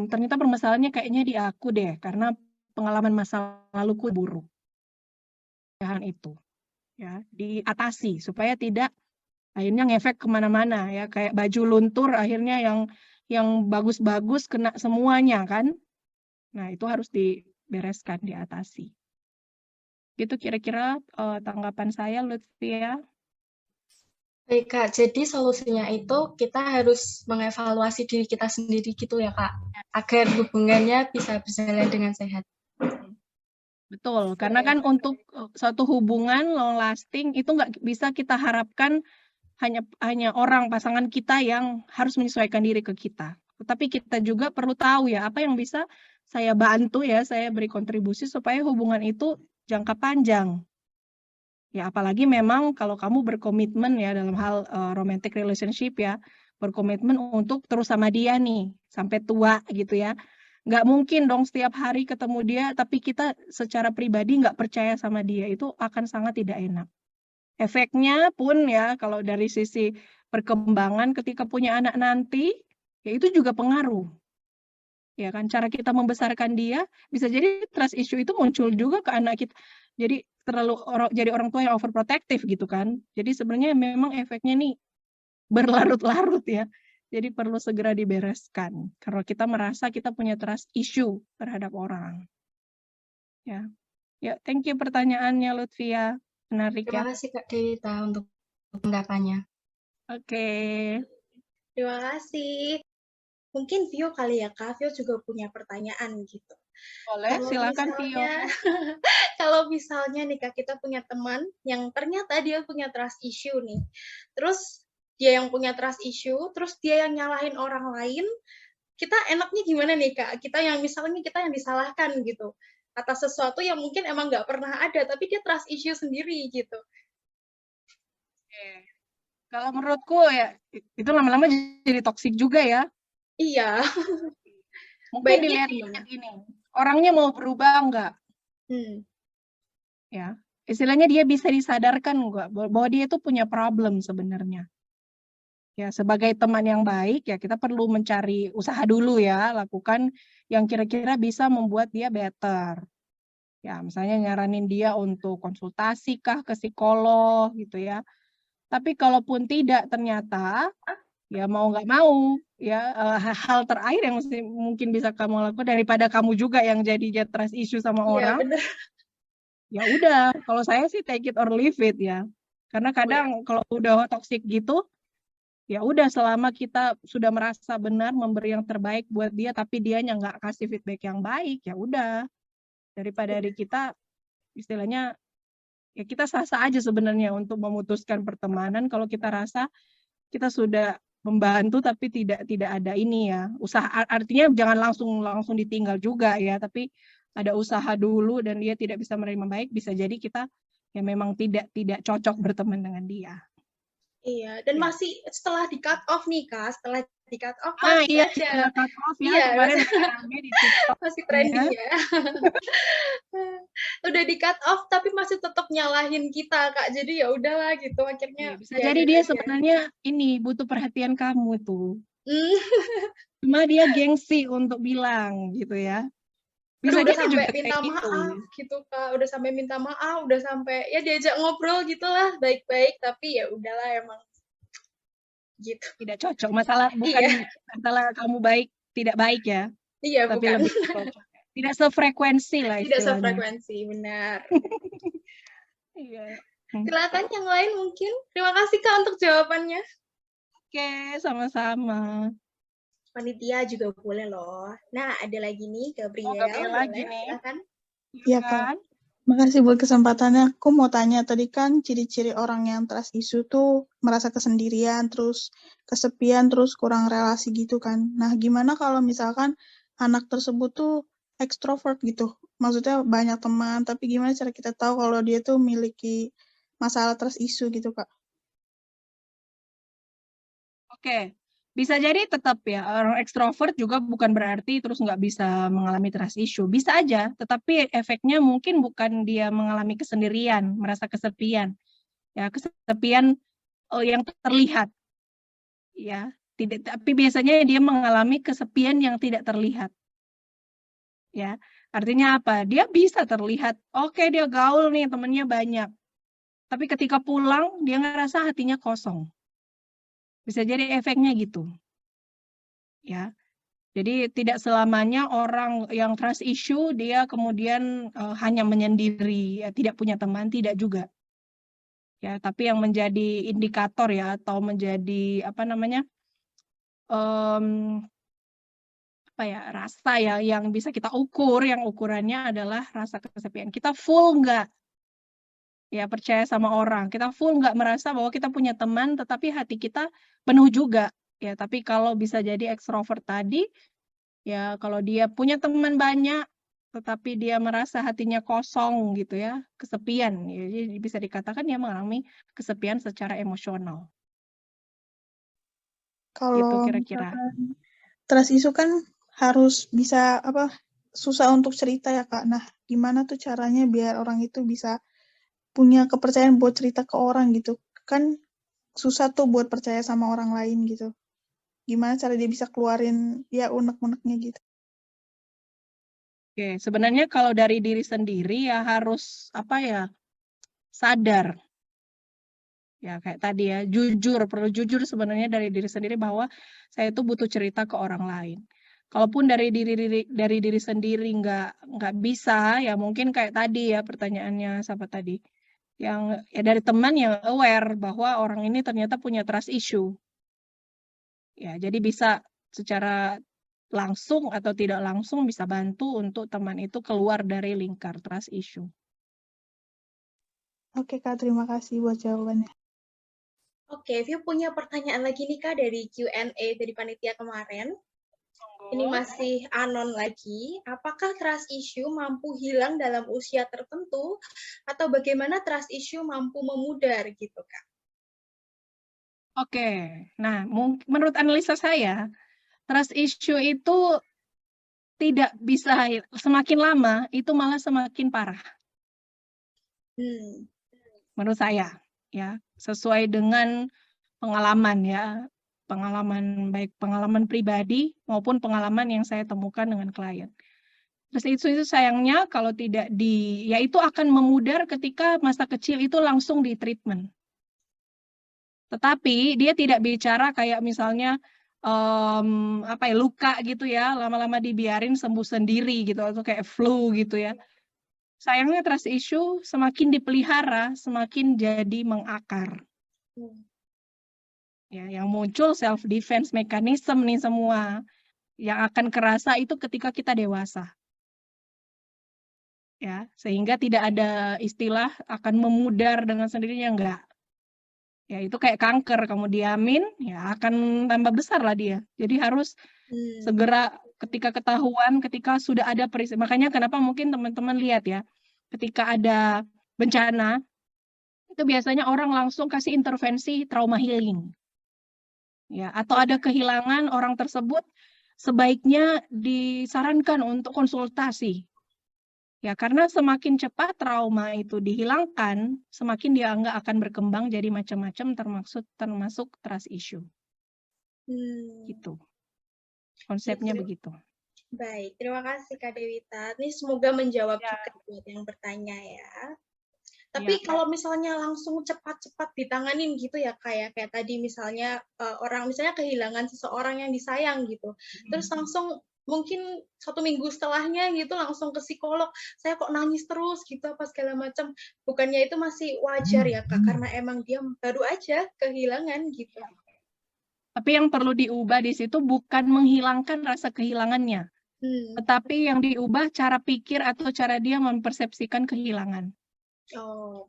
ternyata permasalahannya kayaknya di aku deh, karena pengalaman masa laluku buruk. Jangan itu, ya, diatasi supaya tidak akhirnya ngefek kemana-mana, ya, kayak baju luntur akhirnya yang bagus-bagus kena semuanya kan. Nah, itu harus dibereskan, diatasi. Gitu kira-kira tanggapan saya, Lutfia. Baik, Kak. Jadi solusinya itu kita harus mengevaluasi diri kita sendiri gitu ya, Kak, agar hubungannya bisa berjalan dengan sehat. Betul, karena kan untuk suatu hubungan long lasting itu nggak bisa kita harapkan hanya orang pasangan kita yang harus menyesuaikan diri ke kita. Tetapi kita juga perlu tahu ya apa yang bisa saya bantu ya, saya beri kontribusi supaya hubungan itu jangka panjang. Ya, apalagi memang kalau kamu berkomitmen ya dalam hal romantic relationship ya, berkomitmen untuk terus sama dia nih sampai tua gitu ya. Nggak mungkin dong setiap hari ketemu dia, tapi kita secara pribadi nggak percaya sama dia, itu akan sangat tidak enak. Efeknya pun ya kalau dari sisi perkembangan ketika punya anak nanti, ya itu juga pengaruh. Ya kan, cara kita membesarkan dia, bisa jadi trust issue itu muncul juga ke anak kita. Jadi jadi orang tua yang overprotective gitu kan. Jadi sebenarnya memang efeknya nih berlarut-larut ya. Jadi perlu segera dibereskan. Kalau kita merasa kita punya trust issue terhadap orang. Ya, thank you pertanyaannya Lutfia. Menarik ya. Terima kasih Kak Dewita untuk tanggapannya. Oke. Terima kasih. Mungkin Vio kali ya, Kak. Vio juga punya pertanyaan gitu. Boleh, silakan Vio. Kalau misalnya nih Kak, kita punya teman yang ternyata dia punya trust issue nih. Terus dia yang punya trust issue, terus dia yang nyalahin orang lain, kita enaknya gimana nih Kak? Kita yang misalnya kita yang disalahkan gitu. Atas sesuatu yang mungkin emang nggak pernah ada, tapi dia trust issue sendiri gitu. Oke. Kalau menurutku ya, itu lama-lama jadi toksik juga ya. Iya. Mungkin dilihat ini, orangnya mau berubah enggak? Ya, istilahnya dia bisa disadarkan enggak bahwa dia itu punya problem sebenarnya. Ya, sebagai teman yang baik ya kita perlu mencari usaha dulu ya, lakukan yang kira-kira bisa membuat dia better. Ya, misalnya nyaranin dia untuk konsultasi kah ke psikolog gitu ya. Tapi kalaupun tidak ternyata ya mau nggak mau ya hal terakhir yang mungkin bisa kamu lakukan daripada kamu juga yang jadi trust issue sama orang. Bener. Ya udah, kalau saya sih take it or leave it ya. Karena kadang kalau udah toxic gitu, ya udah selama kita sudah merasa benar memberi yang terbaik buat dia, tapi dianya nggak kasih feedback yang baik, ya udah. Daripada dari kita, istilahnya, ya kita sah-sah aja sebenarnya untuk memutuskan pertemanan kalau kita rasa kita sudah membantu tapi tidak ada ini ya. Usaha artinya jangan langsung ditinggal juga ya, tapi ada usaha dulu dan dia tidak bisa menerima baik, bisa jadi kita ya memang tidak cocok berteman dengan dia. Iya, dan masih setelah di cut off nih Kak, setelah di cut off iya, ada cut off ya, iya, kemarin rame di TikTok. Masih trending ya. Udah di cut off tapi masih tetap nyalahin kita Kak. Jadi ya udahlah gitu akhirnya. Bisa jadi dia sebenarnya ini butuh perhatian kamu tuh. Cuma dia gengsi untuk bilang gitu ya. Bisa udah sampai minta maaf gitu Kak, udah sampai minta maaf, udah sampai ya diajak ngobrol gitulah baik-baik, tapi ya udahlah emang gitu. Tidak cocok, masalah bukan masalah kamu baik tidak baik ya. Iya, tapi bukan. lebih cocok. Tidak sefrekuensi lah istilahnya. Tidak sefrekuensi, benar. Iya. Silakan yang lain mungkin. Terima kasih Kak untuk jawabannya. Oke, sama-sama. Panitia juga boleh loh. Nah, ada lagi nih Gabriel. Gabriel lagi boleh, nih. silakan. Iya, Kak. Makasih buat kesempatannya. Aku mau tanya, tadi kan ciri-ciri orang yang trust issue tuh merasa kesendirian, terus kesepian, terus kurang relasi gitu kan. Nah, gimana kalau misalkan anak tersebut tuh ekstrovert gitu? Maksudnya banyak teman, tapi gimana cara kita tahu kalau dia tuh memiliki masalah trust issue gitu, Kak? Oke, bisa jadi tetap ya, orang ekstrovert juga bukan berarti terus nggak bisa mengalami trust issue. Bisa aja, tetapi efeknya mungkin bukan dia mengalami kesendirian, merasa kesepian. Ya, kesepian yang terlihat. Ya, tidak, tapi biasanya dia mengalami kesepian yang tidak terlihat. Ya, artinya apa? Dia bisa terlihat, oke dia gaul nih, temennya banyak. Tapi ketika pulang, dia ngerasa hatinya kosong. Bisa jadi efeknya gitu. Ya, jadi tidak selamanya orang yang trust issue dia kemudian hanya menyendiri, ya, tidak punya teman, tidak juga. Ya, tapi yang menjadi indikator ya atau menjadi apa namanya apa ya rasa ya yang bisa kita ukur, yang ukurannya adalah rasa kesepian. Kita full nggak ya percaya sama orang, kita full nggak merasa bahwa kita punya teman, tetapi hati kita penuh juga. Ya, tapi kalau bisa jadi ekstrovert tadi, ya kalau dia punya teman banyak, tetapi dia merasa hatinya kosong gitu ya, kesepian. Ya, jadi bisa dikatakan dia mengalami kesepian secara emosional. Gitu Kalau kira-kira. misalkan trust issue kan harus bisa susah untuk cerita ya, Kak. Nah, gimana tuh caranya biar orang itu bisa punya kepercayaan buat cerita ke orang gitu? Kan susah tuh buat percaya sama orang lain gitu. Gimana cara dia bisa keluarin ya unek-uneknya gitu? Oke, sebenarnya kalau dari diri sendiri ya harus apa ya sadar. Ya kayak tadi ya, perlu jujur sebenarnya dari diri sendiri bahwa saya itu butuh cerita ke orang lain. Kalaupun dari diri sendiri nggak bisa, ya mungkin kayak tadi ya pertanyaannya siapa tadi, yang ya dari teman yang aware bahwa orang ini ternyata punya trust issue. Ya, jadi bisa secara langsung atau tidak langsung bisa bantu untuk teman itu keluar dari lingkar trust issue. Oke, Kak, terima kasih buat jawabannya. Oke, View punya pertanyaan lagi nih Kak dari Q&A dari panitia kemarin. Ini masih anon lagi. Apakah trust issue mampu hilang dalam usia tertentu atau bagaimana trust issue mampu memudar gitu Kak? Oke, nah menurut analisa saya, trust issue itu tidak bisa semakin lama itu malah semakin parah. Menurut saya, ya sesuai dengan pengalaman ya, baik pengalaman pribadi maupun pengalaman yang saya temukan dengan klien. Terus itu sayangnya kalau tidak ya itu akan memudar ketika masa kecil itu langsung di treatment. Tetapi dia tidak bicara kayak misalnya luka gitu ya, lama-lama dibiarin sembuh sendiri gitu atau kayak flu gitu ya. Sayangnya trust issue semakin dipelihara, semakin jadi mengakar. Ya, yang muncul self defense mechanism nih semua. Yang akan kerasa itu ketika kita dewasa. Ya, sehingga tidak ada istilah akan memudar dengan sendirinya, enggak. Ya, itu kayak kanker, kamu diamin, ya akan tambah besar lah dia. Jadi harus segera ketika ketahuan, ketika sudah ada peristiwa. Makanya kenapa mungkin teman-teman lihat ya, ketika ada bencana, itu biasanya orang langsung kasih intervensi trauma healing. Ya, atau ada kehilangan orang tersebut, sebaiknya disarankan untuk konsultasi. Ya, karena semakin cepat trauma itu dihilangkan, semakin dia nggak akan berkembang jadi macam-macam termasuk trust issue. Gitu. Konsepnya begitu. Baik, terima kasih Kak Dewita. Ini semoga menjawab juga buat yang bertanya ya. Tapi kalau misalnya langsung cepat-cepat ditanganin gitu ya kayak tadi misalnya orang misalnya kehilangan seseorang yang disayang gitu. Terus langsung mungkin 1 minggu setelahnya gitu langsung ke psikolog, saya kok nangis terus gitu apa segala macam. Bukannya itu masih wajar ya Kak, karena emang dia baru aja kehilangan gitu. Tapi yang perlu diubah di situ bukan menghilangkan rasa kehilangannya, tetapi yang diubah cara pikir atau cara dia mempersepsikan kehilangan. Oh.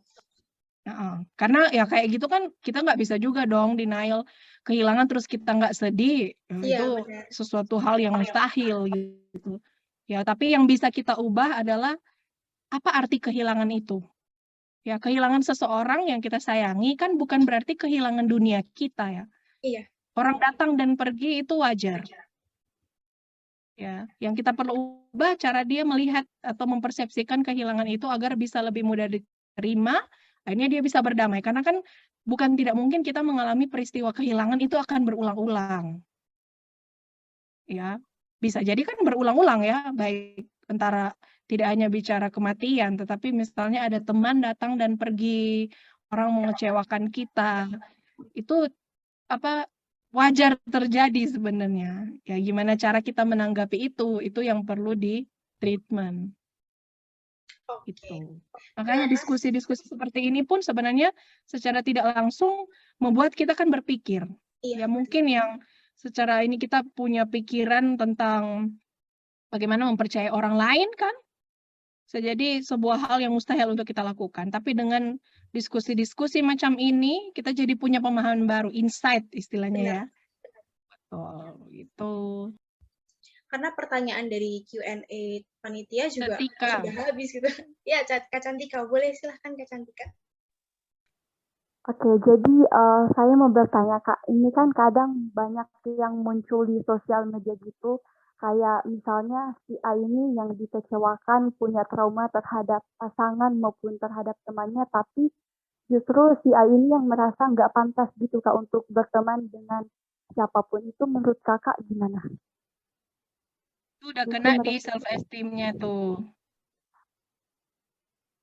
Karena ya kayak gitu kan kita nggak bisa juga dong denial kehilangan terus kita nggak sedih. Iya, Itu benar. sesuatu hal yang mustahil gitu. Ya, tapi yang bisa kita ubah adalah apa arti kehilangan itu. Ya, kehilangan seseorang yang kita sayangi kan bukan berarti kehilangan dunia kita ya. Iya. Orang datang dan pergi itu wajar. Ya, yang kita perlu ubah cara dia melihat atau mempersepsikan kehilangan itu agar bisa lebih mudah diterima, akhirnya dia bisa berdamai. Karena kan bukan tidak mungkin kita mengalami peristiwa kehilangan itu akan berulang-ulang. Ya, bisa jadi kan berulang-ulang ya, baik antara tidak hanya bicara kematian, tetapi misalnya ada teman datang dan pergi, orang mengecewakan kita, itu apa wajar terjadi sebenarnya. Ya gimana cara kita menanggapi itu yang perlu di treatment. Gitu. Makanya diskusi-diskusi seperti ini pun sebenarnya secara tidak langsung membuat kita kan berpikir. Ya mungkin yang secara ini kita punya pikiran tentang bagaimana mempercayai orang lain kan, bisa jadi sebuah hal yang mustahil untuk kita lakukan. Tapi dengan diskusi-diskusi macam ini, kita jadi punya pemahaman baru, insight istilahnya ya. Betul, gitu. Karena pertanyaan dari Q&A panitia juga Cantika. sudah habis gitu. Ya, Kak Cantika, boleh silahkan Kak Cantika. Oke, jadi saya mau bertanya Kak, ini kan kadang banyak yang muncul di sosial media gitu, kayak misalnya si A ini yang dikecewakan punya trauma terhadap pasangan maupun terhadap temannya, tapi justru si A ini yang merasa nggak pantas gitu Kak untuk berteman dengan siapapun. Itu menurut Kakak gimana? Itu udah kena di self-esteem-nya tuh.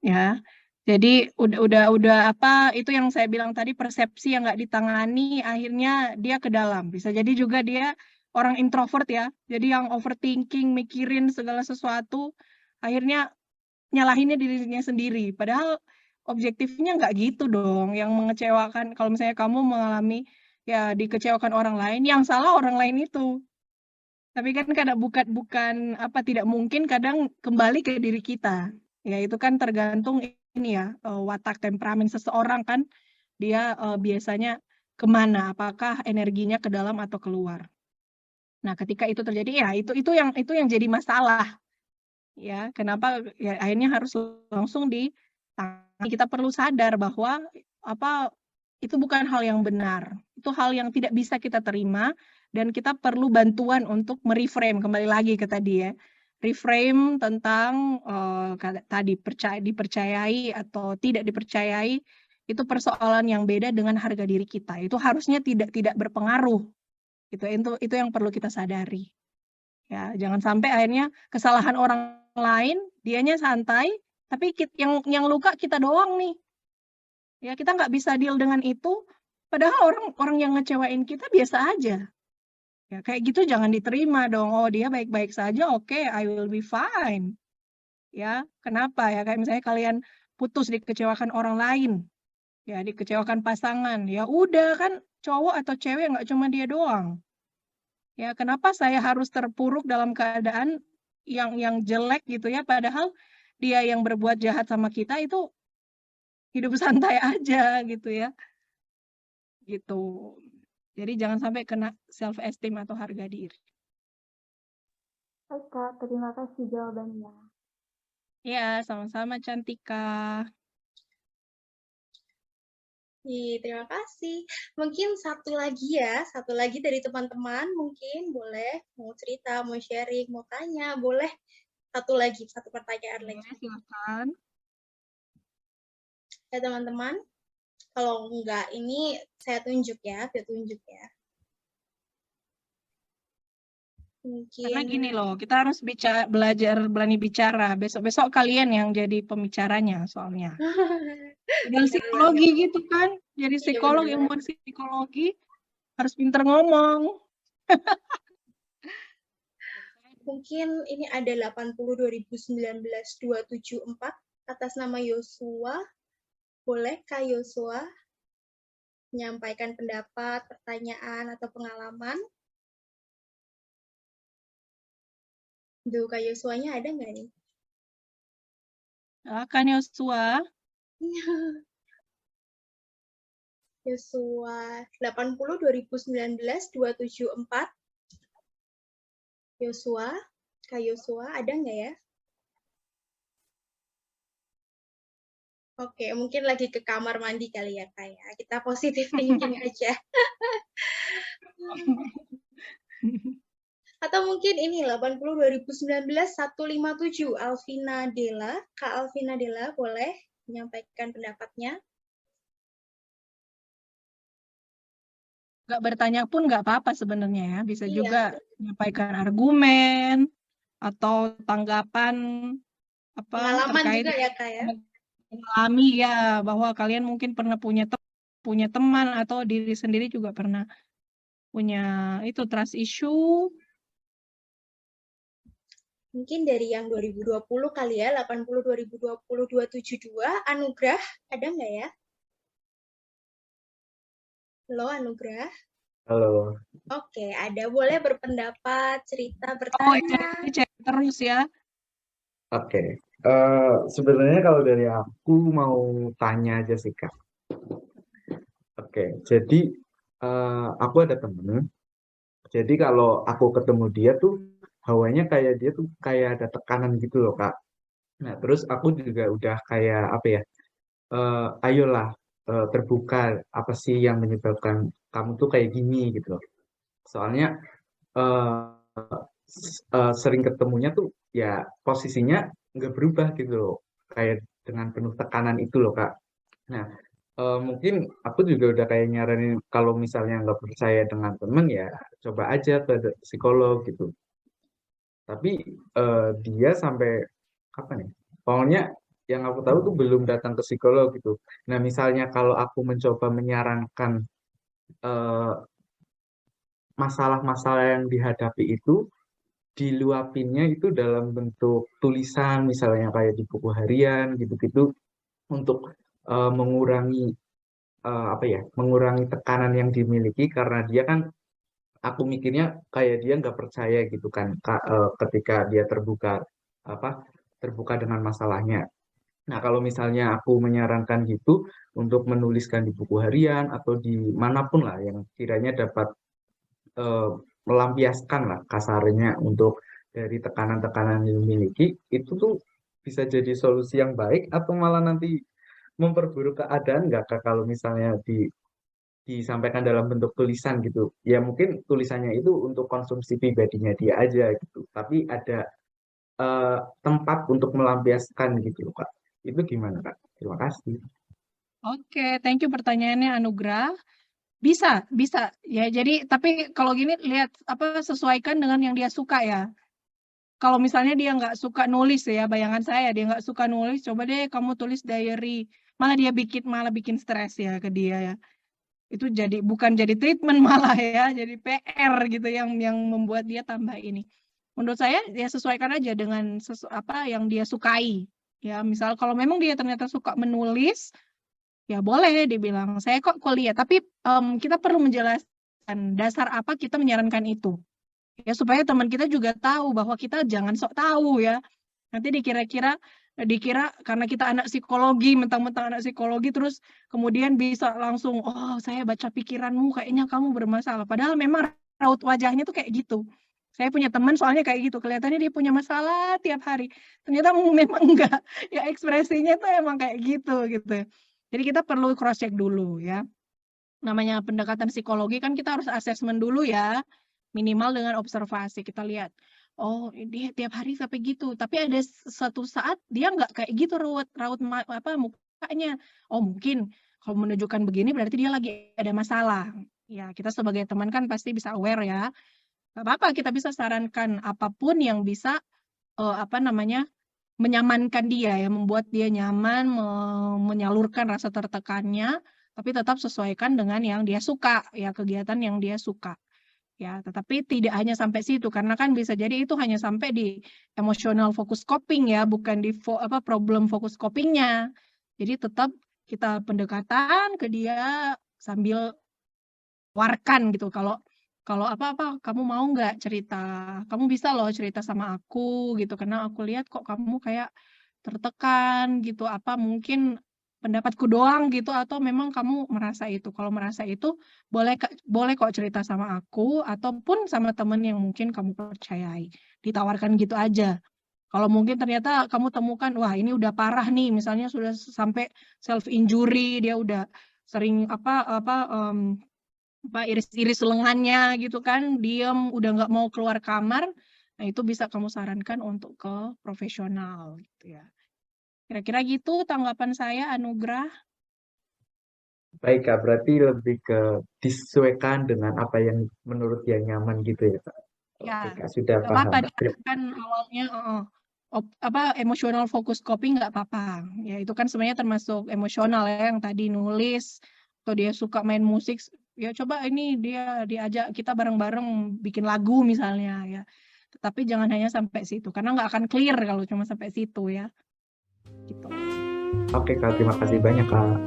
Ya. Jadi udah apa itu yang saya bilang tadi, persepsi yang nggak ditangani akhirnya dia ke dalam. Bisa jadi juga dia orang introvert ya. Jadi yang overthinking, mikirin segala sesuatu, akhirnya nyalahinnya dirinya sendiri. Padahal objektifnya nggak gitu dong. Yang mengecewakan, kalau misalnya kamu mengalami ya dikecewakan orang lain, yang salah orang lain itu. Tapi kan kadang bukan apa tidak mungkin kadang kembali ke diri kita. Ya itu kan tergantung ini ya watak temperamen seseorang kan dia biasanya kemana, apakah energinya ke dalam atau keluar. Nah ketika itu terjadi ya itu yang jadi masalah ya. Kenapa ya akhirnya harus langsung ditangani. Kita perlu sadar bahwa apa itu bukan hal yang benar, itu hal yang tidak bisa kita terima dan kita perlu bantuan untuk mereframe, kembali lagi ke tadi ya, reframe tentang tadi dipercayai atau tidak dipercayai itu persoalan yang beda dengan harga diri kita. Itu harusnya tidak berpengaruh. Itu yang perlu kita sadari. Ya, jangan sampai akhirnya kesalahan orang lain, dianya santai, tapi yang luka kita doang nih. Ya, kita nggak bisa deal dengan itu, padahal orang yang ngecewain kita biasa aja. Ya, kayak gitu jangan diterima dong. Oh, dia baik-baik saja, oke, I will be fine. Ya, kenapa ya? Kayak misalnya kalian putus dikecewakan orang lain, ya dikecewakan pasangan, ya udah kan cowok atau cewek nggak cuma dia doang. Ya, kenapa saya harus terpuruk dalam keadaan yang jelek gitu ya, padahal dia yang berbuat jahat sama kita itu hidup santai aja gitu ya. Gitu. Jadi jangan sampai kena self esteem atau harga diri. Baik Kak, terima kasih jawabannya. Ya, sama-sama Cantika. Terima kasih. Mungkin satu lagi dari teman-teman mungkin boleh mau cerita, mau sharing, mau tanya, boleh satu pertanyaan lagi. Silakan. Ya teman-teman, kalau enggak ini saya tunjuk ya. Mungkin. Karena gini loh, kita harus belajar berani bicara. Besok-besok kalian yang jadi pembicaranya soalnya. Dan psikologi gitu kan, jadi psikolog, ilmuwan psikologi harus pinter ngomong. Mungkin ini ada 80-2019-274 atas nama Yosua. Boleh Kak Yosua menyampaikan pendapat, pertanyaan, atau pengalaman? Duh, Kak Yosuanya ada nggak nih? Silakan Yosua. Yosua 80-2019-274. Yosua, Kak Yosua, ada nggak ya? Oke, mungkin lagi ke kamar mandi kali ya, Kak ya. Kita positif thinking aja. Atau mungkin ini 80-2019-157, Alvina Della. Kak Alvina Della boleh menyampaikan pendapatnya? Nggak bertanya pun nggak apa-apa sebenarnya ya. Bisa Iya. juga menyampaikan argumen atau tanggapan apa Pengalaman terkait juga ya, Kak ya? mengalami ya, bahwa kalian mungkin pernah punya teman atau diri sendiri juga pernah punya itu trust issue. Mungkin dari yang 2020 kali ya, 80-2020-272, Anugrah, ada nggak ya? Halo, Anugrah. Halo. Oke, ada. Boleh berpendapat, cerita, Oh, bertanya. ini cek terus ya. Oke. Sebenarnya kalau dari aku mau tanya aja sih, Kak. Oke, jadi aku ada temen. Jadi kalau aku ketemu dia tuh hawanya kayak dia tuh kayak ada tekanan gitu loh, Kak. Nah, terus aku juga udah kayak apa ya? Ayolah terbuka, apa sih yang menyebabkan kamu tuh kayak gini gitu loh. Soalnya sering ketemunya tuh ya posisinya nggak berubah gitu loh, kayak dengan penuh tekanan itu loh, Kak. Nah, mungkin aku juga udah kayak nyaranin kalau misalnya nggak percaya dengan temen ya coba aja ke psikolog gitu. Tapi dia sampai apa nih? Pokoknya yang aku tahu tuh belum datang ke psikolog gitu. Nah, misalnya kalau aku mencoba menyarankan eh, masalah-masalah yang dihadapi itu diluapinnya itu dalam bentuk tulisan misalnya kayak di buku harian gitu-gitu untuk mengurangi apa ya, mengurangi tekanan yang dimiliki karena dia kan aku mikirnya kayak dia nggak percaya gitu kan ketika dia apa terbuka dengan masalahnya. Nah, kalau misalnya aku menyarankan gitu untuk menuliskan di buku harian atau di manapun lah yang kiranya dapat eh, melampiaskan lah kasarnya untuk dari tekanan-tekanan yang dimiliki, itu tuh bisa jadi solusi yang baik atau malah nanti memperburuk keadaan nggak, Kak, kalau misalnya disampaikan dalam bentuk tulisan gitu. Ya mungkin tulisannya itu untuk konsumsi pribadinya dia aja gitu, tapi ada eh, tempat untuk melampiaskan gitu loh, Kak. Itu gimana, Kak? Terima kasih. Oke, thank you pertanyaannya Anugrah. Bisa ya. Jadi tapi kalau gini lihat apa sesuaikan dengan yang dia suka ya. Kalau misalnya dia nggak suka nulis ya, bayangan saya dia nggak suka nulis, coba deh kamu tulis diary. Malah bikin stres ya ke dia ya. Itu bukan jadi treatment malah ya, jadi PR gitu yang membuat dia tambah ini. Menurut saya ya sesuaikan aja dengan apa yang dia sukai. Ya, misal kalau memang dia ternyata suka menulis, ya boleh dibilang saya kok kuliah, tapi kita perlu menjelaskan dasar apa kita menyarankan itu. Ya supaya teman kita juga tahu bahwa kita jangan sok tahu ya. Nanti dikira karena kita anak psikologi, mentang-mentang anak psikologi terus kemudian bisa langsung, oh saya baca pikiranmu kayaknya kamu bermasalah. Padahal memang raut wajahnya tuh kayak gitu. Saya punya teman soalnya kayak gitu, kelihatannya dia punya masalah tiap hari. Ternyata memang enggak, ya ekspresinya tuh emang kayak gitu. Jadi kita perlu cross check dulu ya. Namanya pendekatan psikologi kan kita harus asesmen dulu ya. Minimal dengan observasi kita lihat. Oh, dia tiap hari sampai gitu. Tapi ada satu saat dia nggak kayak gitu raut mukanya. Oh, mungkin kalau menunjukkan begini berarti dia lagi ada masalah. Ya, kita sebagai teman kan pasti bisa aware ya. Nggak apa-apa, kita bisa sarankan apapun yang bisa menyamankan dia ya, membuat dia nyaman, menyalurkan rasa tertekannya, tapi tetap sesuaikan dengan yang dia suka, ya kegiatan yang dia suka. ya. Tetapi tidak hanya sampai situ, karena kan bisa jadi itu hanya sampai di emotional focus coping ya, bukan di problem focus copingnya. Jadi tetap kita pendekatan ke dia sambil warkan gitu. Kalau apa-apa kamu mau nggak cerita? Kamu bisa loh cerita sama aku gitu, karena aku lihat kok kamu kayak tertekan gitu. Apa mungkin pendapatku doang gitu, atau memang kamu merasa itu? Kalau merasa itu boleh kok cerita sama aku ataupun sama temen yang mungkin kamu percayai. Ditawarkan gitu aja. Kalau mungkin ternyata kamu temukan, wah ini udah parah nih, misalnya sudah sampai self injury, dia udah sering iris-iris lengannya gitu kan, diam, udah nggak mau keluar kamar. Nah itu bisa kamu sarankan untuk ke profesional gitu ya. Kira-kira gitu tanggapan saya, Anugrah. Baik Kak, berarti lebih ke disesuaikan dengan apa yang menurut dia nyaman gitu ya Kak. Ya, Oke Kak, sudah nggak apa-apa, paham. kan awalnya emotional focus coping nggak apa-apa. Ya itu kan sebenarnya termasuk emosional ya, yang tadi nulis atau dia suka main musik, ya coba ini dia diajak kita bareng-bareng bikin lagu misalnya ya. Tetapi jangan hanya sampai situ, karena nggak akan clear kalau cuma sampai situ ya. Gitu. Oke Kak, terima kasih banyak Kak.